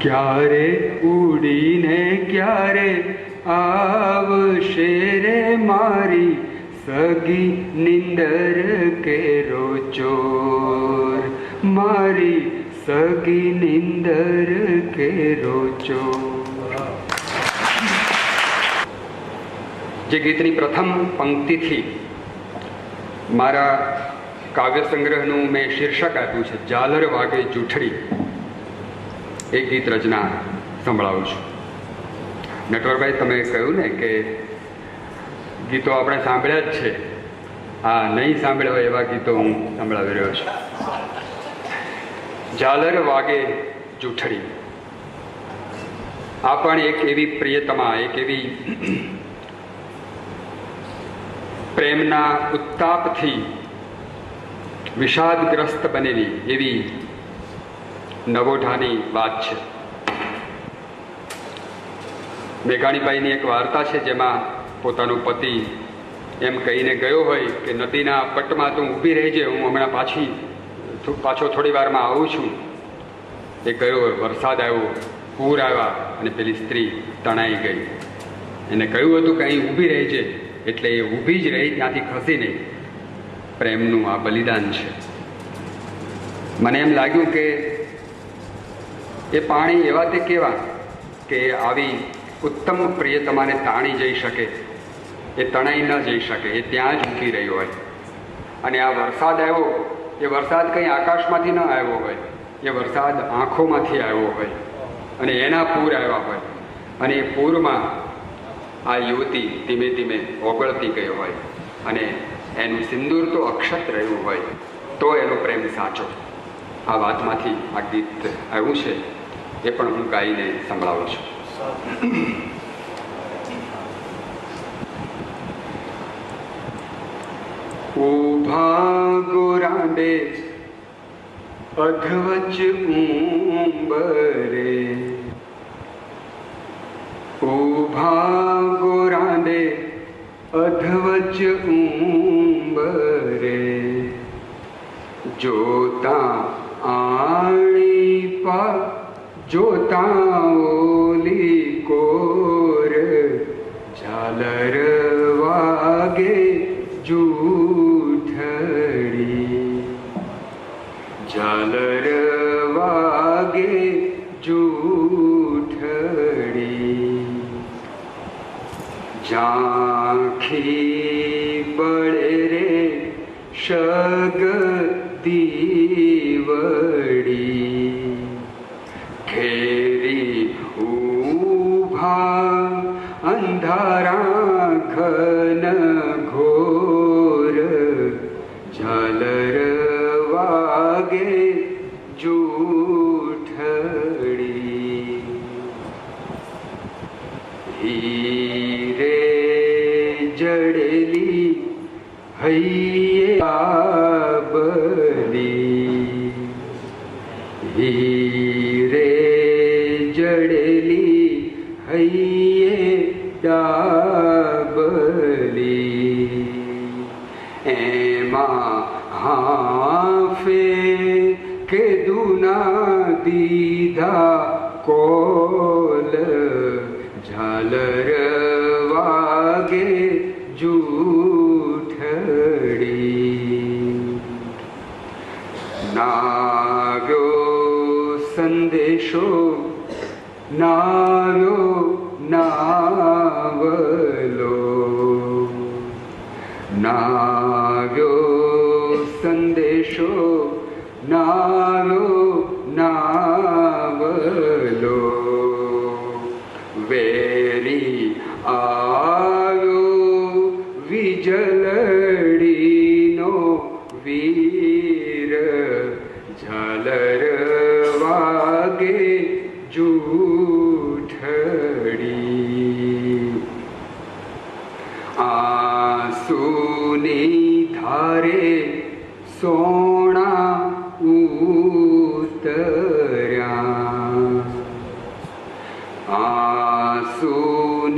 ક્યારે ઉડીને ક્યારે આવશે રે, મારી સગી નિંદર કેરો ચોર. મારી સગી નિંદર કેરો ચોર. જે ગીતની પ્રથમ પંક્તિથી મારા કાવ્ય સંગ્રહનું મેં શીર્ષક આપ્યું છે, ઝાલર વાગે જૂઠડી, એ ગીત રચના સંભળાવું છું. નટવરભાઈ, તમે કહ્યું ને કે ગીતો આપણે સાંભળ્યા જ છે, આ નહીં સાંભળ્યા હોય એવા ગીતો હું સંભળાવી રહ્યો છું. ઝાલર વાગે જૂઠડી, આ પણ એક એવી પ્રિયતમા, એક એવી પ્રેમના ઉત્તાપથી વિષાદગ્રસ્ત બનેલી એવી નવોઢાની વાત છે. મેઘાણીબાઈની એક વાર્તા છે, જેમાં પોતાનો પતિ એમ કહીને ગયો હોય કે નદીના પટમાં તું ઊભી રહેજે, હું હમણાં પાછો થોડી વારમાં આવું છું. એ ગયો, વરસાદ આવ્યો, પૂર આવ્યા અને પેલી સ્ત્રી તણાઈ ગઈ. એને કહ્યું હતું કે અહીં ઊભી રહેજે, એટલે એ ઊભી જ રહી, ત્યાંથી ખસી નહીં. પ્રેમનું આ બલિદાન છે. મને એમ લાગ્યું કે એ પાણી એવા તે કેવા કે આવી ઉત્તમ પ્રિયતમાને તાણી જઈ શકે, એ તણાઈ ન જઈ શકે, એ ત્યાં જ ઊભી રહી હોય. અને આ વરસાદ આવ્યો, એ વરસાદ કંઈ આકાશમાંથી ન આવ્યો હોય, એ વરસાદ આંખોમાંથી આવ્યો હોય અને એના પૂર આવ્યા હોય. અને એ પૂરમાં આ યુવતી ધીમે ધીમે ઓગળતી ગઈ હોય અને એનું સિંદૂર તો અક્ષત રહ્યું હોય, તો એનો પ્રેમ સાચો. આ વાતમાંથી આ ગીત આવ્યું છે, એ પણ હું ગાઈને સંભળાવું છું. ઊભા ગોરાંડે અધવચ ઉંબરે, ઊભા ગોરાંડે અધવચ ઉંબરે, જોતા આણી પા જોતા ઓલી કોર, ઝાલર વાગે જૂઠડી, ઝાલર વાગે જૂઠડી, ઝાંખી બળે રે શગ દીવડી, ઘેરી ઊભા અંધારા ઘન ઘોર, ઝાલર વાગે જૂઠડી, હીરે જડેલી હૈયે આબલી, હીરે જડેલી હૈયે ડાબલી, એમાં હાફે કે દુના દીધા કોલ, ઝાલર વાગે જૂઠડી, નાવ્યો સંદેશો નાવ્યો નાવલો, નાવ્યો સંદેશો નાવ્યો નાવલો, વેરી આવ્યો વિજલડીનો વીર, ઝાલર વાગે જૂઠડી, આંસુની ધારે સોણા ઉતર્યા, આંસુની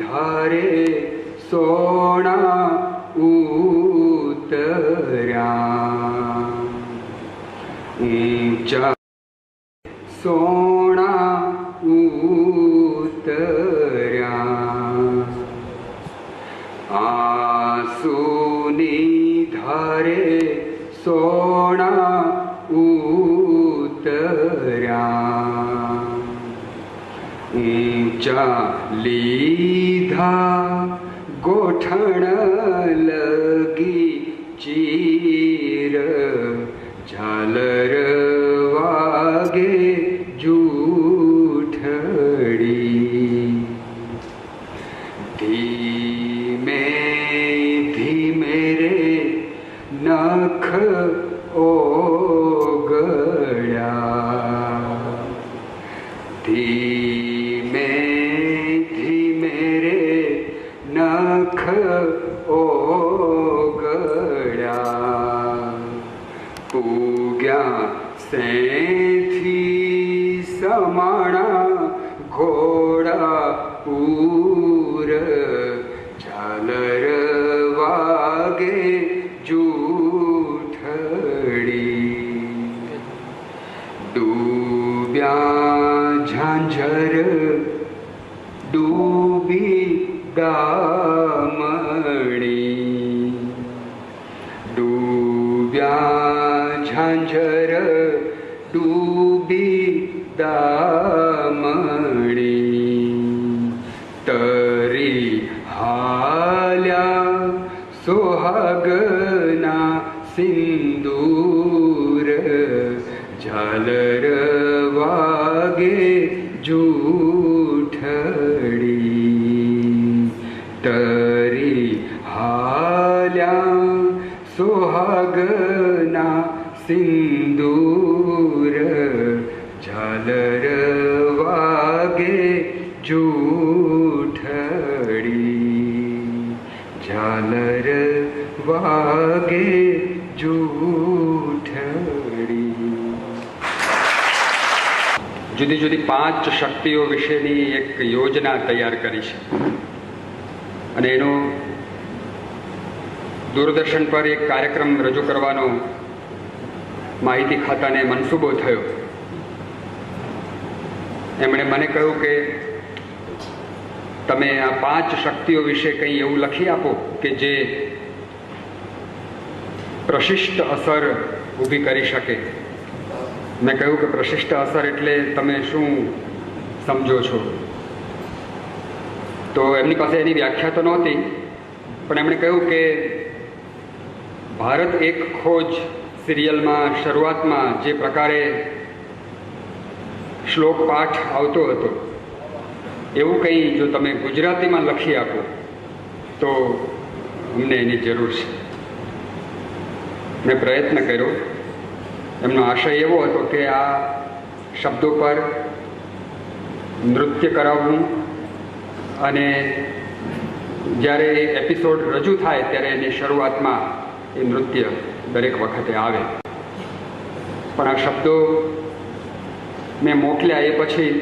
ધારે સોણા ઉતર્યા, ઊંચા સોણા ઉતર્યા, આંસુની ધારે સોણા ઉતર્યા, ઊંચા લીધા ગોઠણ લગી ચીર, ઝાલર વાગે જૂઠડી, ધીમે ધીમે રે નખ ઓગળ્યા, ધીમે ધીમે રે નખ ઓગળ્યા, પૂગ્યા સેથી સમાણા ઘોડા પૂર, ઝાલર વાગે જૂઠડી, ડૂબ્યા ઝાંઝર ડૂબી દામણી, ડૂબ્યા ઝાંઝર ડૂબી દામણી, તરી હાલ્યા સોહાગના સિંદૂર, ઝાલર વાગે જૂઠડી, તરી હાલ્યા સોહાગના સિંદૂર, ઝાલર વાગે જૂઠડી, ઝાલર વાગે જૂઠડી. જુદી જુદી 5 શક્તિઓ વિશેની એક યોજના તૈયાર કરી છે અને એનો દૂરદર્શન પર એક કાર્યક્રમ રજૂ કરવાનો માહિતી ખાતાને મનસૂબો થયો. એમણે મને કહ્યું કે તમે આ 5 શક્તિઓ વિશે કંઈ એવું લખી આપો કે જે પ્રશિષ્ટ અસર ઊભી કરી શકે. મેં કહ્યું કે પ્રશિષ્ટ અસર એટલે તમે શું સમજો છો? તો એમની પાસે એની વ્યાખ્યા તો નહોતી, પણ એમણે કહ્યું કે ભારત એક ખોજ સિરિયલમાં શરૂઆતમાં જે પ્રકારે શ્લોક પાઠ આવતો હતો એવું કંઈ જો તમે ગુજરાતીમાં લખી આપો તો અમને એની જરૂર છે. મેં પ્રયત્ન કર્યો. એમનો આશય એવો હતો કે આ શબ્દો પર નૃત્ય કરાવવું અને જ્યારે એ એપિસોડ રજૂ થાય ત્યારે એની શરૂઆતમાં એ નૃત્ય દરેક વખતે આવે. પણ આ શબ્દો મેં મોકલ્યા એ પછી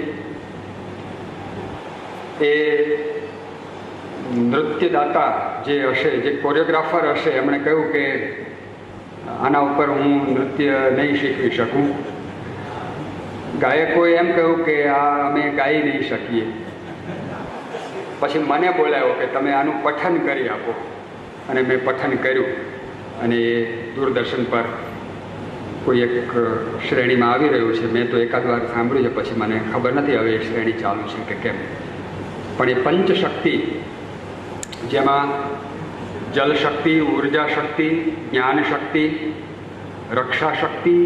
એ નૃત્યદાતા જે હશે, જે કોરિયોગ્રાફર હશે, એમણે કહ્યું કે આના ઉપર હું નૃત્ય નહીં શીખવી શકું. ગાયકોએ એમ કહ્યું કે આ અમે ગાઈ નહીં શકીએ. પછી મને બોલાવ્યો કે તમે આનું પઠન કરી આપો, અને મેં પઠન કર્યું અને એ દૂરદર્શન પર કોઈ એક શ્રેણીમાં આવી રહ્યું છે. મેં તો એકાદ વાર સાંભળ્યું છે, પછી મને ખબર નથી હવે એ શ્રેણી ચાલુ છે કે કેમ. પણ એ પંચશક્તિ, જેમાં જલ શક્તિ, ઉર્જા શક્તિ, જ્ઞાન શક્તિ, રક્ષા શક્તિ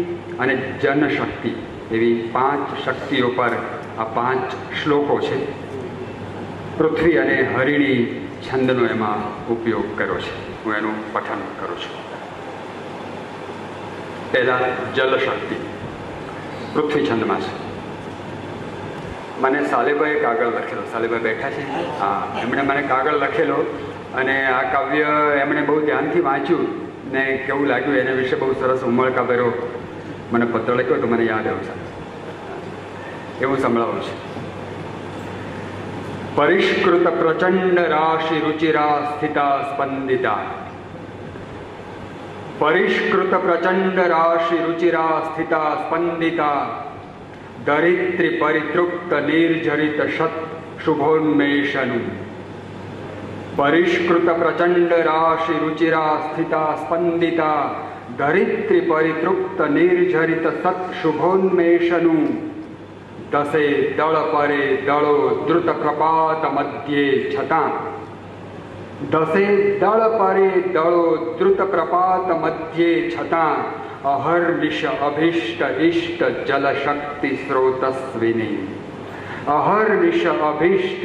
અને જન શક્તિ, એવી 5 શક્તિઓ પર આ 5 શ્લોકો છે. પૃથ્વી અને હરિણી છંદનો એમાં ઉપયોગ કર્યો છે. હું એનું પઠન કરું છું. પહેલા જલ શક્તિ પૃથ્વી છંદમાં છે. મને સાલેભાઈએ કાગળ લખેલો. સાલેભાઈ બેઠા છે, હા, એમણે મને કાગળ લખેલો અને આ કાવ્ય એમણે બહુ ધ્યાનથી વાંચ્યું ને કેવું લાગ્યું એના વિશે બહુ સરસ ઉમળકા ભર્યો મને પત્ર લખ્યો તો મને યાદ આવ્યું છે. એવું સંભળાવું છે. પરિષ્કૃત પ્રચંડ રાશિ રુચિરા સ્થિતા સ્પંદિતા, પરિષ્કૃત પ્રચંડ રાશિ રુચિરા સ્થિતા સ્પંદિતા, ધરિત્રી પરિતૃપ્ત નિર્જરિત શત શુભોન્મેષનું. પરિષ્કૃત પ્રચંડ રાશિ રુચિરા સ્થિતા સ્પંદિતા, ધરિત્રી પરિતૃપ્ત નિર્જરિત સત શુભોન્મેષનું. દસે દળ પરે દળો દ્રુત પ્રપાત મધ્યે છતાં, દસે દળ પરે દળો દ્રુત પ્રપાત મધ્યે છતાં, અહર્નિશ અભિષ્ટ ઇષ્ટ જલ શક્તિ સ્રોતસ્વિની, અહર્નિશ અભિષ્ટ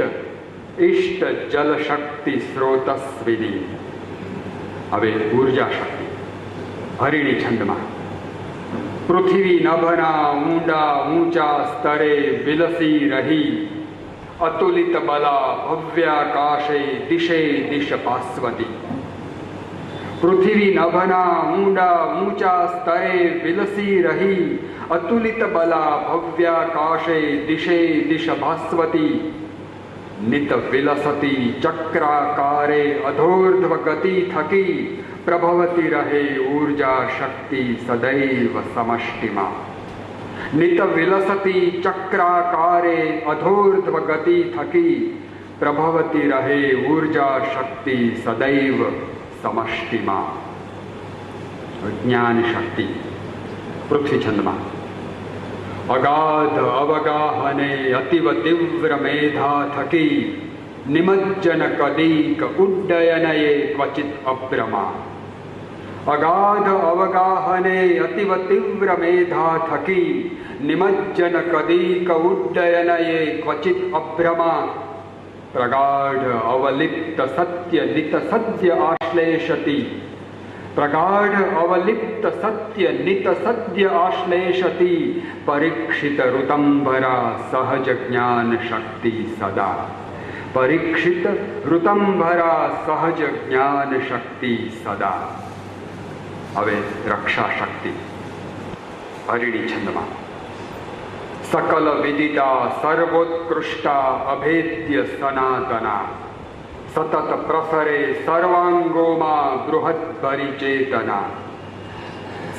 ઇષ્ટ જલ શક્તિ સ્રોતસ્વિની. હવે ઉર્જા શક્તિ હરિણી છંદમાં. પૃથ્વી નભના ઊંડા ઊંચા સ્તરે વિલસી રહી, અતુલિત બલા ભવ્યાકાશે દિશે દિશ ભાસ્વતી. પૃથ્વી નભના ઊંડા ઊંચા સ્તરે વિલસી રહી, અતુલિત બલા ભવ્યાકાશે દિશે દિશ ભાસ્વતી. નિત વિલસતી ચક્રાકારે અધોર્ધ્વ ગતિ થકી, પ્રભવતી રહે ઊર્જા શક્તિ સદૈવ સમષ્ટિમાં. નિત વિલસતી ચક્રાકારે અધોર્ધ્વ ગતિ થકી પ્રભવતી રહે ઊર્જા શક્તિ સદૈવ સમષ્ટિમાં. જ્ઞાન શક્તિ પૃથ્વી છંદમાં. અગાધ અવગાહને અતિવ તીવ્ર મેધા થકી નિમજ્જન કદીક ઉડ્ડયનયે ક્વચિત અપ્રમા. અગાધ અવગાહને અતિવ તીવ્ર મેધા થકી નિમજ્જન કદીક ઉડ્ડયનયે ક્વચિત અભ્રમા. પ્રગાઢ અવલિપ્ત સત્ય નિત સત્ય આશ્લેષતી. પ્રગાઢ અવલિપ્ત સત્ય નિત સત્ય આશ્લેષતી પરીક્ષિત ઋતંભરા સહજ જ્ઞાન શક્તિ સદા. પરીક્ષિત ઋતંભરા સહજ જ્ઞાન શક્તિ સદા. હવે રક્ષા શક્તિ હરિણી છંદમાં. સકલ વિદિતા સર્વોત્કૃષ્ટા અભેદ્ય સનાતના સતત પ્રસરે સર્વાંગોમાં બૃહદ પરિચેતના.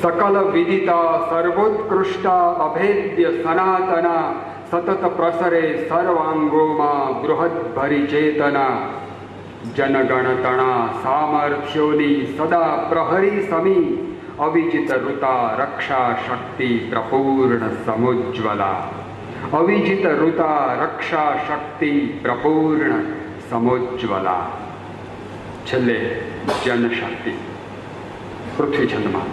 સકલ વિદિતા સર્વોત્કૃષ્ટા અભેદ્ય સનાતના સતત પ્રસરે સર્વાંગોમાં બૃહદ પરિચેતના. જનગણતણા સામર્થ્યોની સદા પ્રહરી સમી અવિજિત ઋતા રક્ષા શક્તિ પ્રપૂર્ણ સમુજ્જવલા. અવિજિત ઋતા રક્ષા શક્તિ પ્રપૂર્ણ સમુજ્જવલા. છેલ્લે જનશક્તિ પૃથ્વી છંદમાં.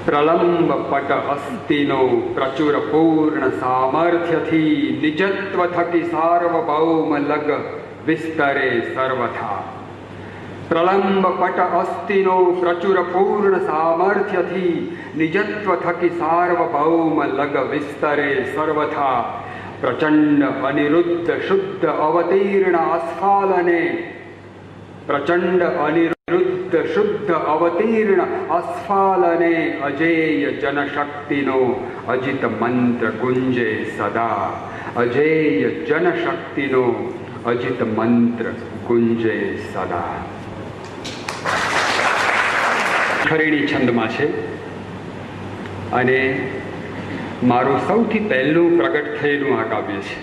પ્રલંબ પટ અસ્તિનો પ્રચુર પૂર્ણ સામર્થ્યથી નિજત્વ થકી સાર્વભૌમ લગ વિસ્તરે સર્વથા. પ્રલંબ પટ અસ્તિનો પ્રચુર પૂર્ણ સામર્થ્યથી નિજત્વ થકી સાર્વભૌમ લગ વિસ્તરે સર્વથા. પ્રચંડ અનિરુદ્ધ શુદ્ધ અવતીર્ણ અસ્ફાલને. પ્રચંડ અનિરુદ્ધ શુદ્ધ અવતીર્ણ અસ્ફાલને અજેય જનશક્તિનો અજિત મંત્ર ગુંજે સદા. અજેય જનશક્તિનો અજિત મંત્ર ગુંજે સદા. હરિણી છંદમાં છે અને મારું સૌથી પહેલું પ્રગટ થયેલું આ કાવ્ય છે.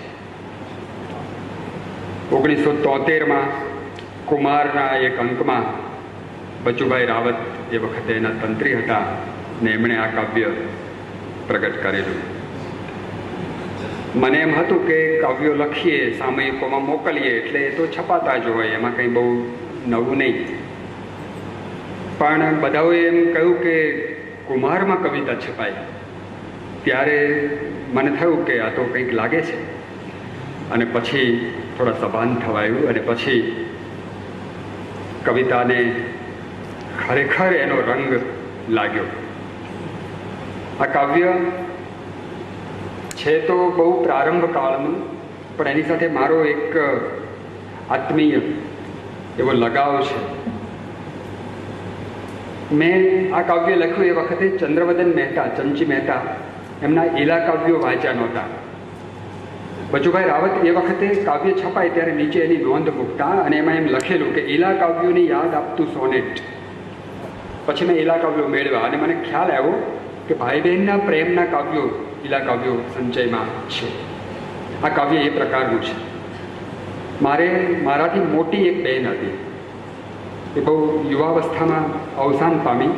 1973માં કુમારના એક અંકમાં બચુભાઈ રાવત એ વખતે એના તંત્રી હતા ને એમણે આ કાવ્ય પ્રગટ કરેલું. મને એમ હતું કે કાવ્યો લખીએ સામયિકોમાં મોકલીએ એટલે એ તો છપાતા જ હોય, એમાં કંઈ બહુ નવું નહીં. પણ બધાઓએ એમ કહ્યું કે કુમારમાં કવિતા છપાય. ત્યારે મને થયું કે આ તો કંઈક લાગે છે. અને પછી થોડા સભાન થવાયું અને પછી કવિતાને ખરેખર એનો રંગ લાગ્યો. આ કાવ્ય છે તો બહુ પ્રારંભ કાળનું, પણ એની સાથે મારો એક આત્મીય એવો લગાવ છે. મેં આ કાવ્ય લખ્યું એ વખતે ચંદ્રવદન મહેતા, ચંચી મહેતા, એમના ઈલા કાવ્યો વાંચ્યા નહોતા. બચુભાઈ રાવત એ વખતે કાવ્ય છપાય ત્યારે નીચે એની નોંધ મૂકતા અને એમાં એમ લખેલું કે ઈલા કાવ્યોની યાદ આપતું સોનેટ. પછી મેં ઈલા કાવ્યો મેળવ્યા અને મને ખ્યાલ આવ્યો કે ભાઈ બહેનના પ્રેમના કાવ્યો ઈલા કાવ્યો સંચયમાં છે. આ કાવ્ય એ પ્રકારનું છે. મારાથી મોટી એક બહેન હતી, એ બહુ યુવાવસ્થામાં અવસાન પામી,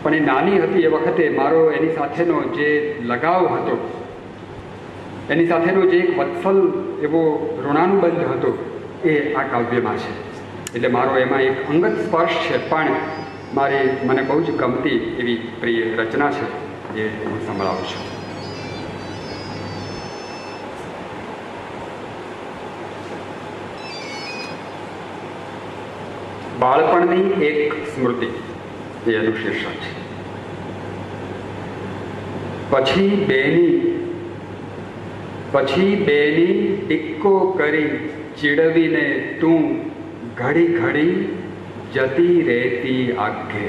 પણ એ નાની હતી એ વખતે મારો એની સાથેનો જે લગાવ હતો, એની સાથેનો જે એક વત્સલ એવો ઋણાનુબંધ હતો એ આ કાવ્યમાં છે. એટલે મારો એમાં એક અંગત સ્પર્શ છે, પણ મને બહુ જ ગમતી એવી પ્રિય રચના છે, જે હું સંભળાવું છું. બાળપણની એક સ્મૃતિ એ એનું શીર્ષક છે. પછી બેની ટીક્કો કરી ચીડવીને તું ઘડી ઘડી જતી રહેતી આઘે.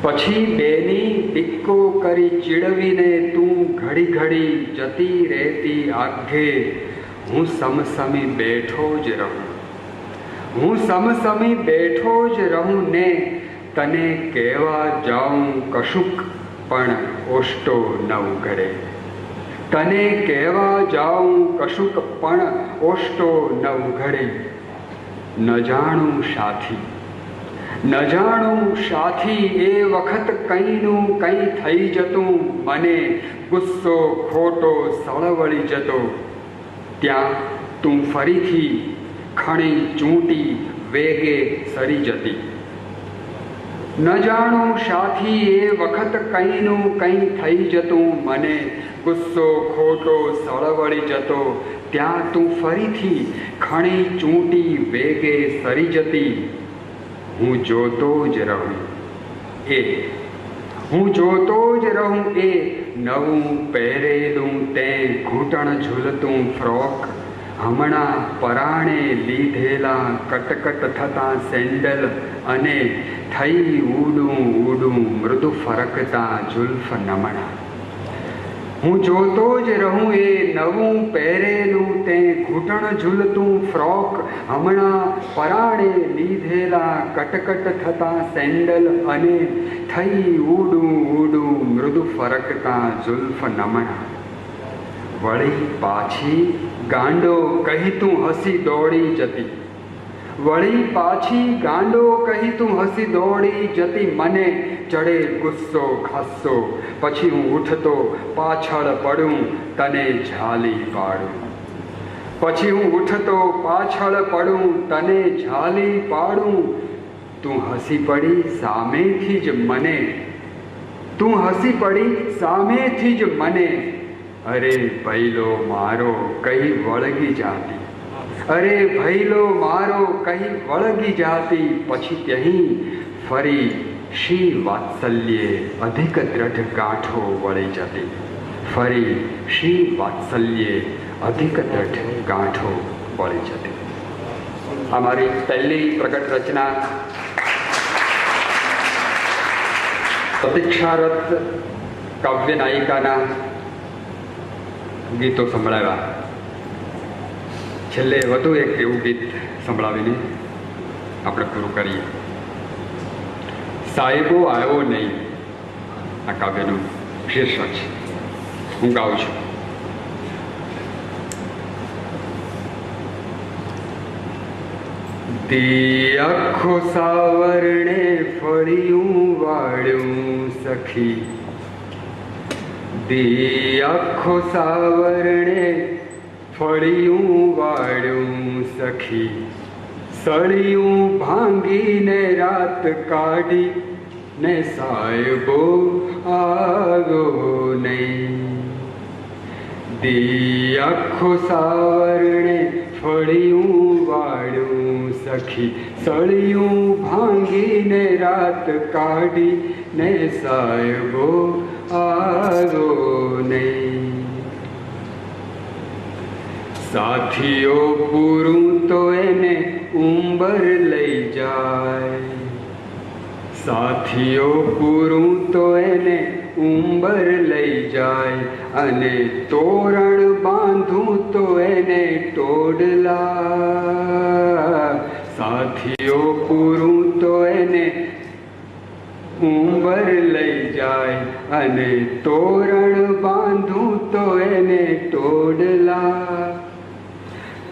પછી બેની ટીક્કો કરી ચીડવીને તું ઘડી ઘડી જતી રહેતી આઘે. હું સમસમી બેઠો જ રહું, હું સમસમી બેઠો જ રહું ને તને કહેવા જાઉં કશુંક પણ ઓષ્ટો ન ઉઘડે. તને કહેવા જાઉં કશુંક પણ ઓષ્ટો ન ઉઘડે. ન જાણું સાથી, ન જાણું સાથી એ વખત કંઈનું કંઈ થઈ જતું. મને ગુસ્સો ખોટો સળવળી જતો. ત્યાં તું ફરીથી ખણી ચૂંટી વેગે સરી જતી. ન જાણું સાથી એ વખત કંઈનું કંઈ થઈ જતું. મને ગુસ્સો ખોટો સળવળી જતો. ત્યાં તું ફરીથી ખણી ચૂંટી વેગે સરી જતી. હું જોતો જ રહું એ, હું જોતો જ રહું એ નવું પહેરેલું તે ઘૂંટણ ઝૂલતું ફ્રોક. હમણાં પરાણે લીધેલા કટકટ થતા સેન્ડલ અને થઈ ઉડું ઉડું મૃદુ ફરકતા જુલ્ફ નમણા. હું જોતો જ રહું એ નવું પહેરેલું તે ઘૂંટણ ઝૂલતું ફ્રોક. હમણાં પરાણે લીધેલા કટકટ થતા સેન્ડલ અને થઈ ઉડું ઉડું મૃદુ ફરકતા જુલ્ફ નમણા. વળી પાછી ગાંડો કહી તું હસી દોડી જતી. વળી પાછી ગાંડો કહી તું હસી દોડી જતી. મને ચડે ગુસ્સો ખાસ્સો. પછી હું ઉઠતો પાછળ પડું તને ઝાલી પાડું. પછી હું ઉઠતો પાછળ પડું તને ઝાલી પાડું. તું હસી પડી સામેથી જ મને, તું હસી પડી સામેથી જ મને. અરે ભૈલો મારો કઈ વળગી જાતી. અરે ભૈલો મારો કઈ વળગી જાતી. પછી ત્યહીં ફરી શ્રી વાત્સલ્યે અધિક દ્રઢ ગાંઠો વળી જતી. ફરી શ્રી વાત્સલ્યે અધિક દ્રઢ ગાંઠો વળી જતી. આ મારી પહેલી પ્રગટ રચના પ્રતીક્ષારત કાવ્ય નાયિકાના ગીતો સંભળાવ્યા. છેલ્લે વધુ એક એવું ગીત સંભળાવીને આપણે પૂરું કરીએ. સાહેબો આવ્યો નહીં આ કાવ્યનું શીર્ષક છે. હું ગાઉં છું. દી આખો સાવરણે ફળિયું વાળ્યું સખી. દી આખો સાવરણે ફળિયું વાળ્યું સખી. સળિયું ભાંગીને રાત કાઢી ને સાહેબો આવ્યો નહીં. દી આખો સાવરણે ફળિયું વાળ્યું સખી. સળિયું ભાંગીને રાત કાઢી ને સાહેબો આવ્યો નહીં. સાથીઓ પૂરું તો એને ઉંબર લઈ જાય. સાથીઓ પૂરું તો એને ઉંબર લઈ જાય. અને તોરણ બાંધું તો એને ટોડલા. સાથીઓ પૂરું તો એને ઉંબર લઈ જાય. અને તોરણ બાંધું તો એને ટોડલા.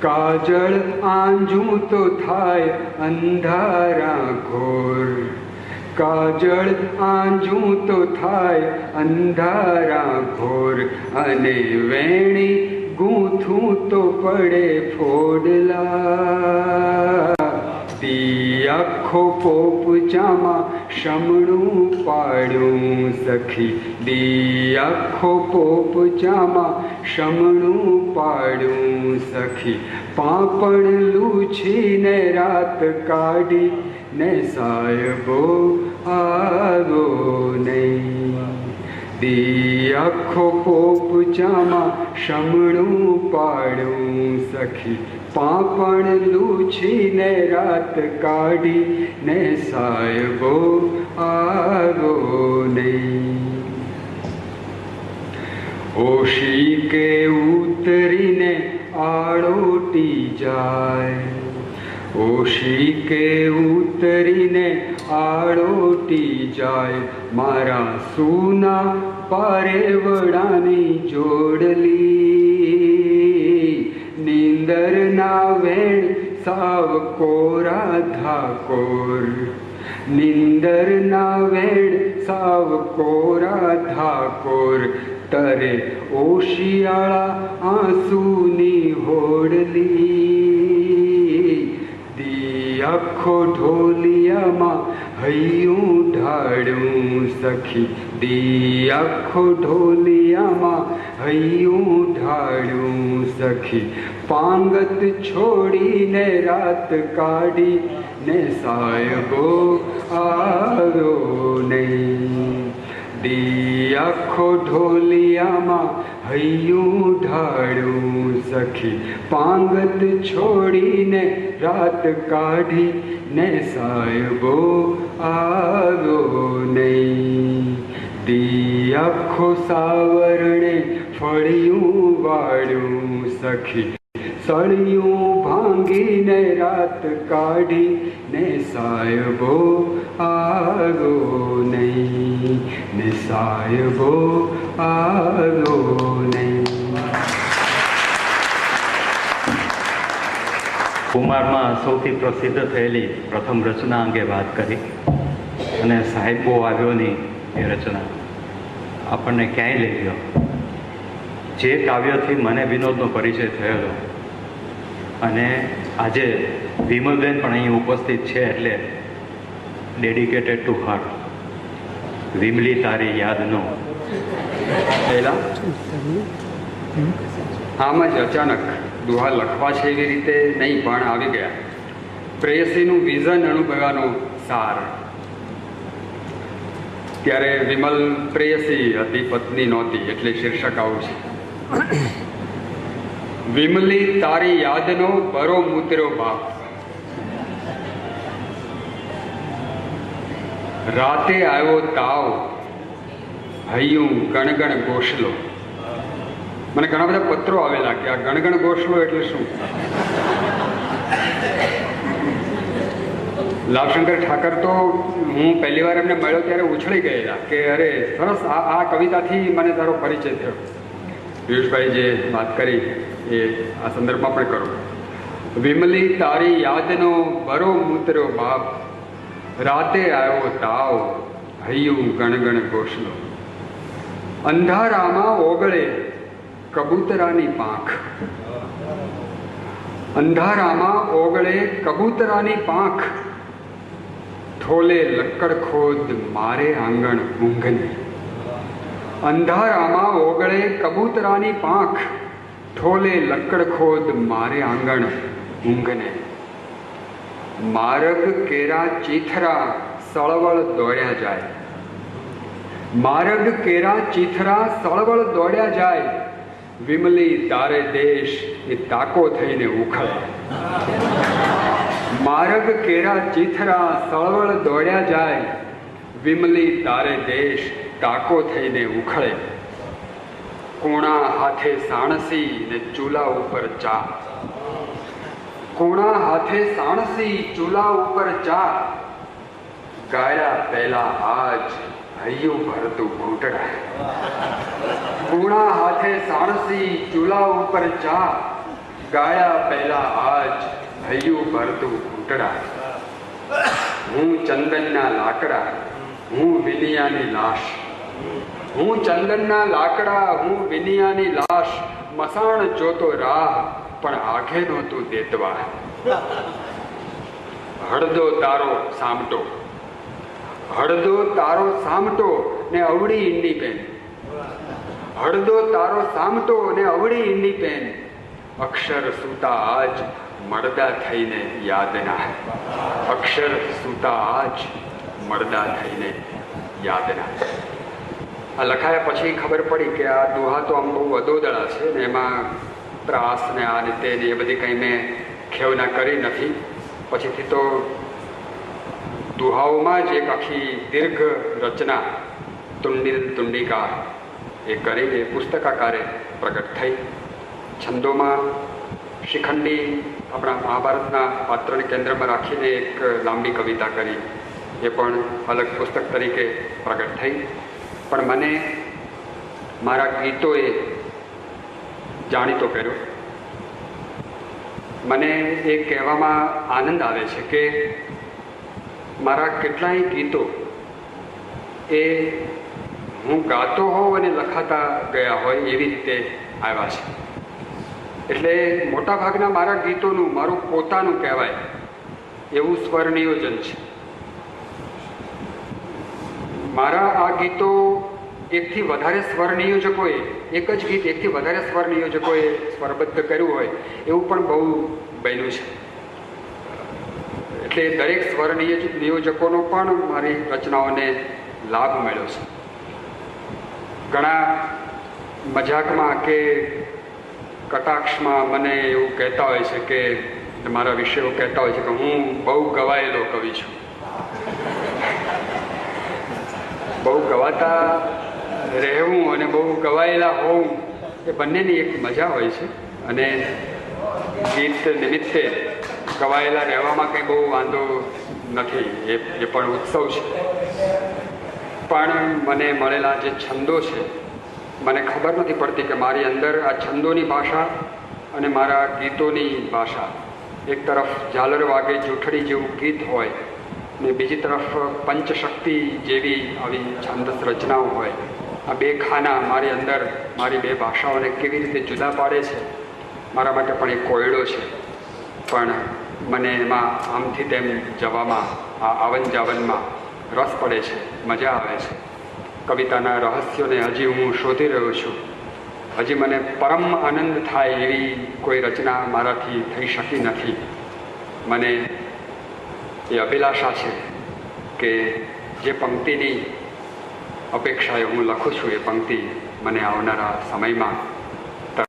કાજળ આંજું તો થાય અંધારા ઘોર. કાજળ આંજું તો થાય અંધારા ઘોર. અને વેણી ગૂંથું તો પડે ફોડલા. દી આખો પોપચામાં શમણું પાડ્યું સખી. દી આખો પોપચામાં શમણું પાડ્યું સખી. પાપણ લૂછીને રાત કાઢી ને સાહેબો આવ્યો નહીં. દી આખો પોપચામાં શમણું પાડ્યું સખી. પાપણ લૂછીને રાત કાઢી ને સાહેબો આવ્યો નહીં. ઓશી કે ઉતરીને આળોટી જાય. ઓશી કે ઉતરીને આળોટી જાય મારા સૂના પારેવડાની જોડલી નીંદરના વેણ સાવ કોરા ધાકોર નીંદરના વેણ સાવ કોરા ધાકોર તરે ઓશિયાળા આંસુની હોડલી દી આખો ઢોલિયામાં હૈયું ઢાળું સખી દી આખો ઢોલિયામાં હૈયું ઢાળું સખી પાંગત છોડીને રાત કાઢી ને સાયબો આવ્યો નહીં દી આખો ઢોલિયામાં હૈયું ઢાળું સખી પાંગત છોડીને રાત કાઢી ને સાયબો આવ્યો નહીં દી આખો સાવરણે ફળિયું વાળ્યું સખી સળિયું ભાંગીને રાત કાઢી ને સાયબો આવ્યો નહીં ને સાયબો આવ્યો નહીં. કુમારમાં સૌથી પ્રસિદ્ધ થયેલી પ્રથમ રચના અંગે વાત કરી અને સાહેબો આવ્યો નહીં એ રચના આપણને ક્યાંય લઈ ગયો. જે કાવ્યથી મને વિનોદનો પરિચય થયેલો અને આજે વિમલબેન પણ અહીં ઉપસ્થિત છે એટલે ડેડિકેટેડ ટુ હર. વિમલી તારી યાદનો પહેલા આમ જ અચાનક દુહા લખવા છે એવી રીતે નહીં પણ આવી ગયા પ્રેયસીનું વિઝન અનુભવવાનો સાર. ત્યારે વિમલ પ્રેયસી હતી, પત્ની નહોતી, એટલે શીર્ષક આવું છે. વિમલી તારી યાદનો બરો મુતર્યો બાપ, રાતે આવ્યો તાવ, હૈયું ગણગણ ગોસલો. મને ઘણા બધા પત્રો આવેલા કે આ ગણગણ ગોસલો એટલે શું? લાભશંકર ઠાકર તો હું પહેલી વાર એમને મળ્યો ત્યારે ઉછળી ગયેલા કે અરે સરસ, આ કવિતાથી મને તારો પરિચય થયો. પિયુષભાઈ જે વાત કરી એ આ સંદર્ભમાં પણ કરું. વિમલી તારી યાદનો બરો મુતર્યો બાપ, રાતે આવ્યો તાવ, હૈયું ગણગણ ગોસલો. અંધારામાં ઓગળે કબૂતરાની પાંખ, અંધારામાં ઓગળે કબૂતરાની પાંખ, ઠોલે લક્કડ ખોદ મારે આંગણ ઊંઘને. અંધારામાં ઓગળે કબૂતરાની પાંખ, ઠોલે લક્કડ ખોદ મારે આંગણ ઊંઘને. માર્ગ કેરા ચીથરા સળવળ દોડ્યા જાય, માર્ગ કેરા ચીથરા સળવળ દોડ્યા જાય, વિમલી તારે દેશ એ તાકો થઈને ઉખળે. માર્ગ કેરા ચીથરા સળવળ દોડ્યા જાય, વિમલી તારે દેશ તાકો થઈને ઉખળે. કોણા હાથે સાણસી ને ચૂલા ઉપર ચા, કોણા હાથે સાણસી ચૂલા ઉપર ચા, ગાયા પહેલા આજ હૈયું ભરતું ઘૂંટડા. કોણા હાથે સાણસી ચૂલા ઉપર ચા, ગાયા પહેલા આજ હૈયું ભરતું ઘૂંટડા. હું ચંદનના લાકડા, હું વિનિયાની લાશ, હું ચંદનના લાકડા, હું વિનિયાની લાશ, મસાણ જોતો રાહ પણ આંખે નહોતું દેતવા. હળદો તારો સામટો, હળદો તારો સામટો ને અવળી ઈંડી પેન, હળદો તારો સામટો ને અવળી ઈંડી પેન, અક્ષર સૂતા આજ મળદા થઈને યાદના, અક્ષર સૂતા આજ મળદા થઈને યાદના. આ લખાયા પછી ખબર પડી કે આ દુહા તો આમ બહુ અદોદળા છે ને એમાં ત્રાસ ને આ રીતે ને એ બધી કંઈ મેં ખેવના કરી નથી. પછીથી તો દુહાઓમાં જ એક આખી દીર્ઘ રચના તુંડિલ તુંડિકા એ કરીને પુસ્તકાકારે પ્રગટ થઈ. છંદોમાં શિખંડી આપણા મહાભારતના પાત્રને કેન્દ્રમાં રાખીને એક લાંબી કવિતા કરી. એ પણ અલગ પુસ્તક તરીકે પ્રગટ થઈ. પણ મને મારા ગીતોએ જાણીતો કર્યો. મને એ કહેવામાં આનંદ આવે છે કે મારા કેટલાય ગીતો એ હું ગાતો હોઉં અને લખાતા ગયા હોય એવી રીતે આવ્યા છે. એટલે મોટાભાગના મારા ગીતોનું મારું પોતાનું કહેવાય એવું સ્વર નિયોજન છે. મારા આ ગીતો એકથી વધારે સ્વર નિયોજકોએ, એક જ ગીત એકથી વધારે સ્વર નિયોજકોએ સ્વરબદ્ધ કર્યું હોય એવું પણ બહુ બન્યું છે. એટલે દરેક સ્વર નિયોજકોનો પણ મારી રચનાઓને લાભ મળ્યો છે. ઘણા મજાકમાં કે કટાક્ષમાં મને એવું કહેતા હોય છે કે મારા વિશે એવું કહેતા હોય છે કે હું બહુ ગવાયેલો કવિ છું. બહુ ગવાતા રહેવું અને બહુ ગવાયેલા હોવું એ બંનેની એક મજા હોય છે. અને ગીત નિમિત્તે ગવાયેલા રહેવામાં કંઈ બહુ વાંધો નથી, એ પણ ઉત્સવ છે. પણ મને મળેલા જે છંદો છે, મને ખબર નથી પડતી કે મારી અંદર આ છંદોની ભાષા અને મારા ગીતોની ભાષા, એક તરફ ઝાલર વાગે જૂઠડી જેવું ગીત હોય ને બીજી તરફ પંચશક્તિ જેવી આવી છંદસ રચનાઓ હોય, આ બે ખાના મારી અંદર મારી બે ભાષાઓને કેવી રીતે જુદા પાડે છે, મારા માટે પણ એક કોયડો છે. પણ મને એમાં આમથી તેમ જવામાં, આ આવન જાવનમાં રસ પડે છે, મજા આવે છે. કવિતાના રહસ્યોને હજી હું શોધી રહ્યો છું. હજી મને પરમ આનંદ થાય એવી કોઈ રચના મારાથી થઈ શકી નથી. મને એ અભિલાષા છે કે જે પંક્તિની અપેક્ષાએ હું લખું છું એ પંક્તિ મને આવનારા સમયમાં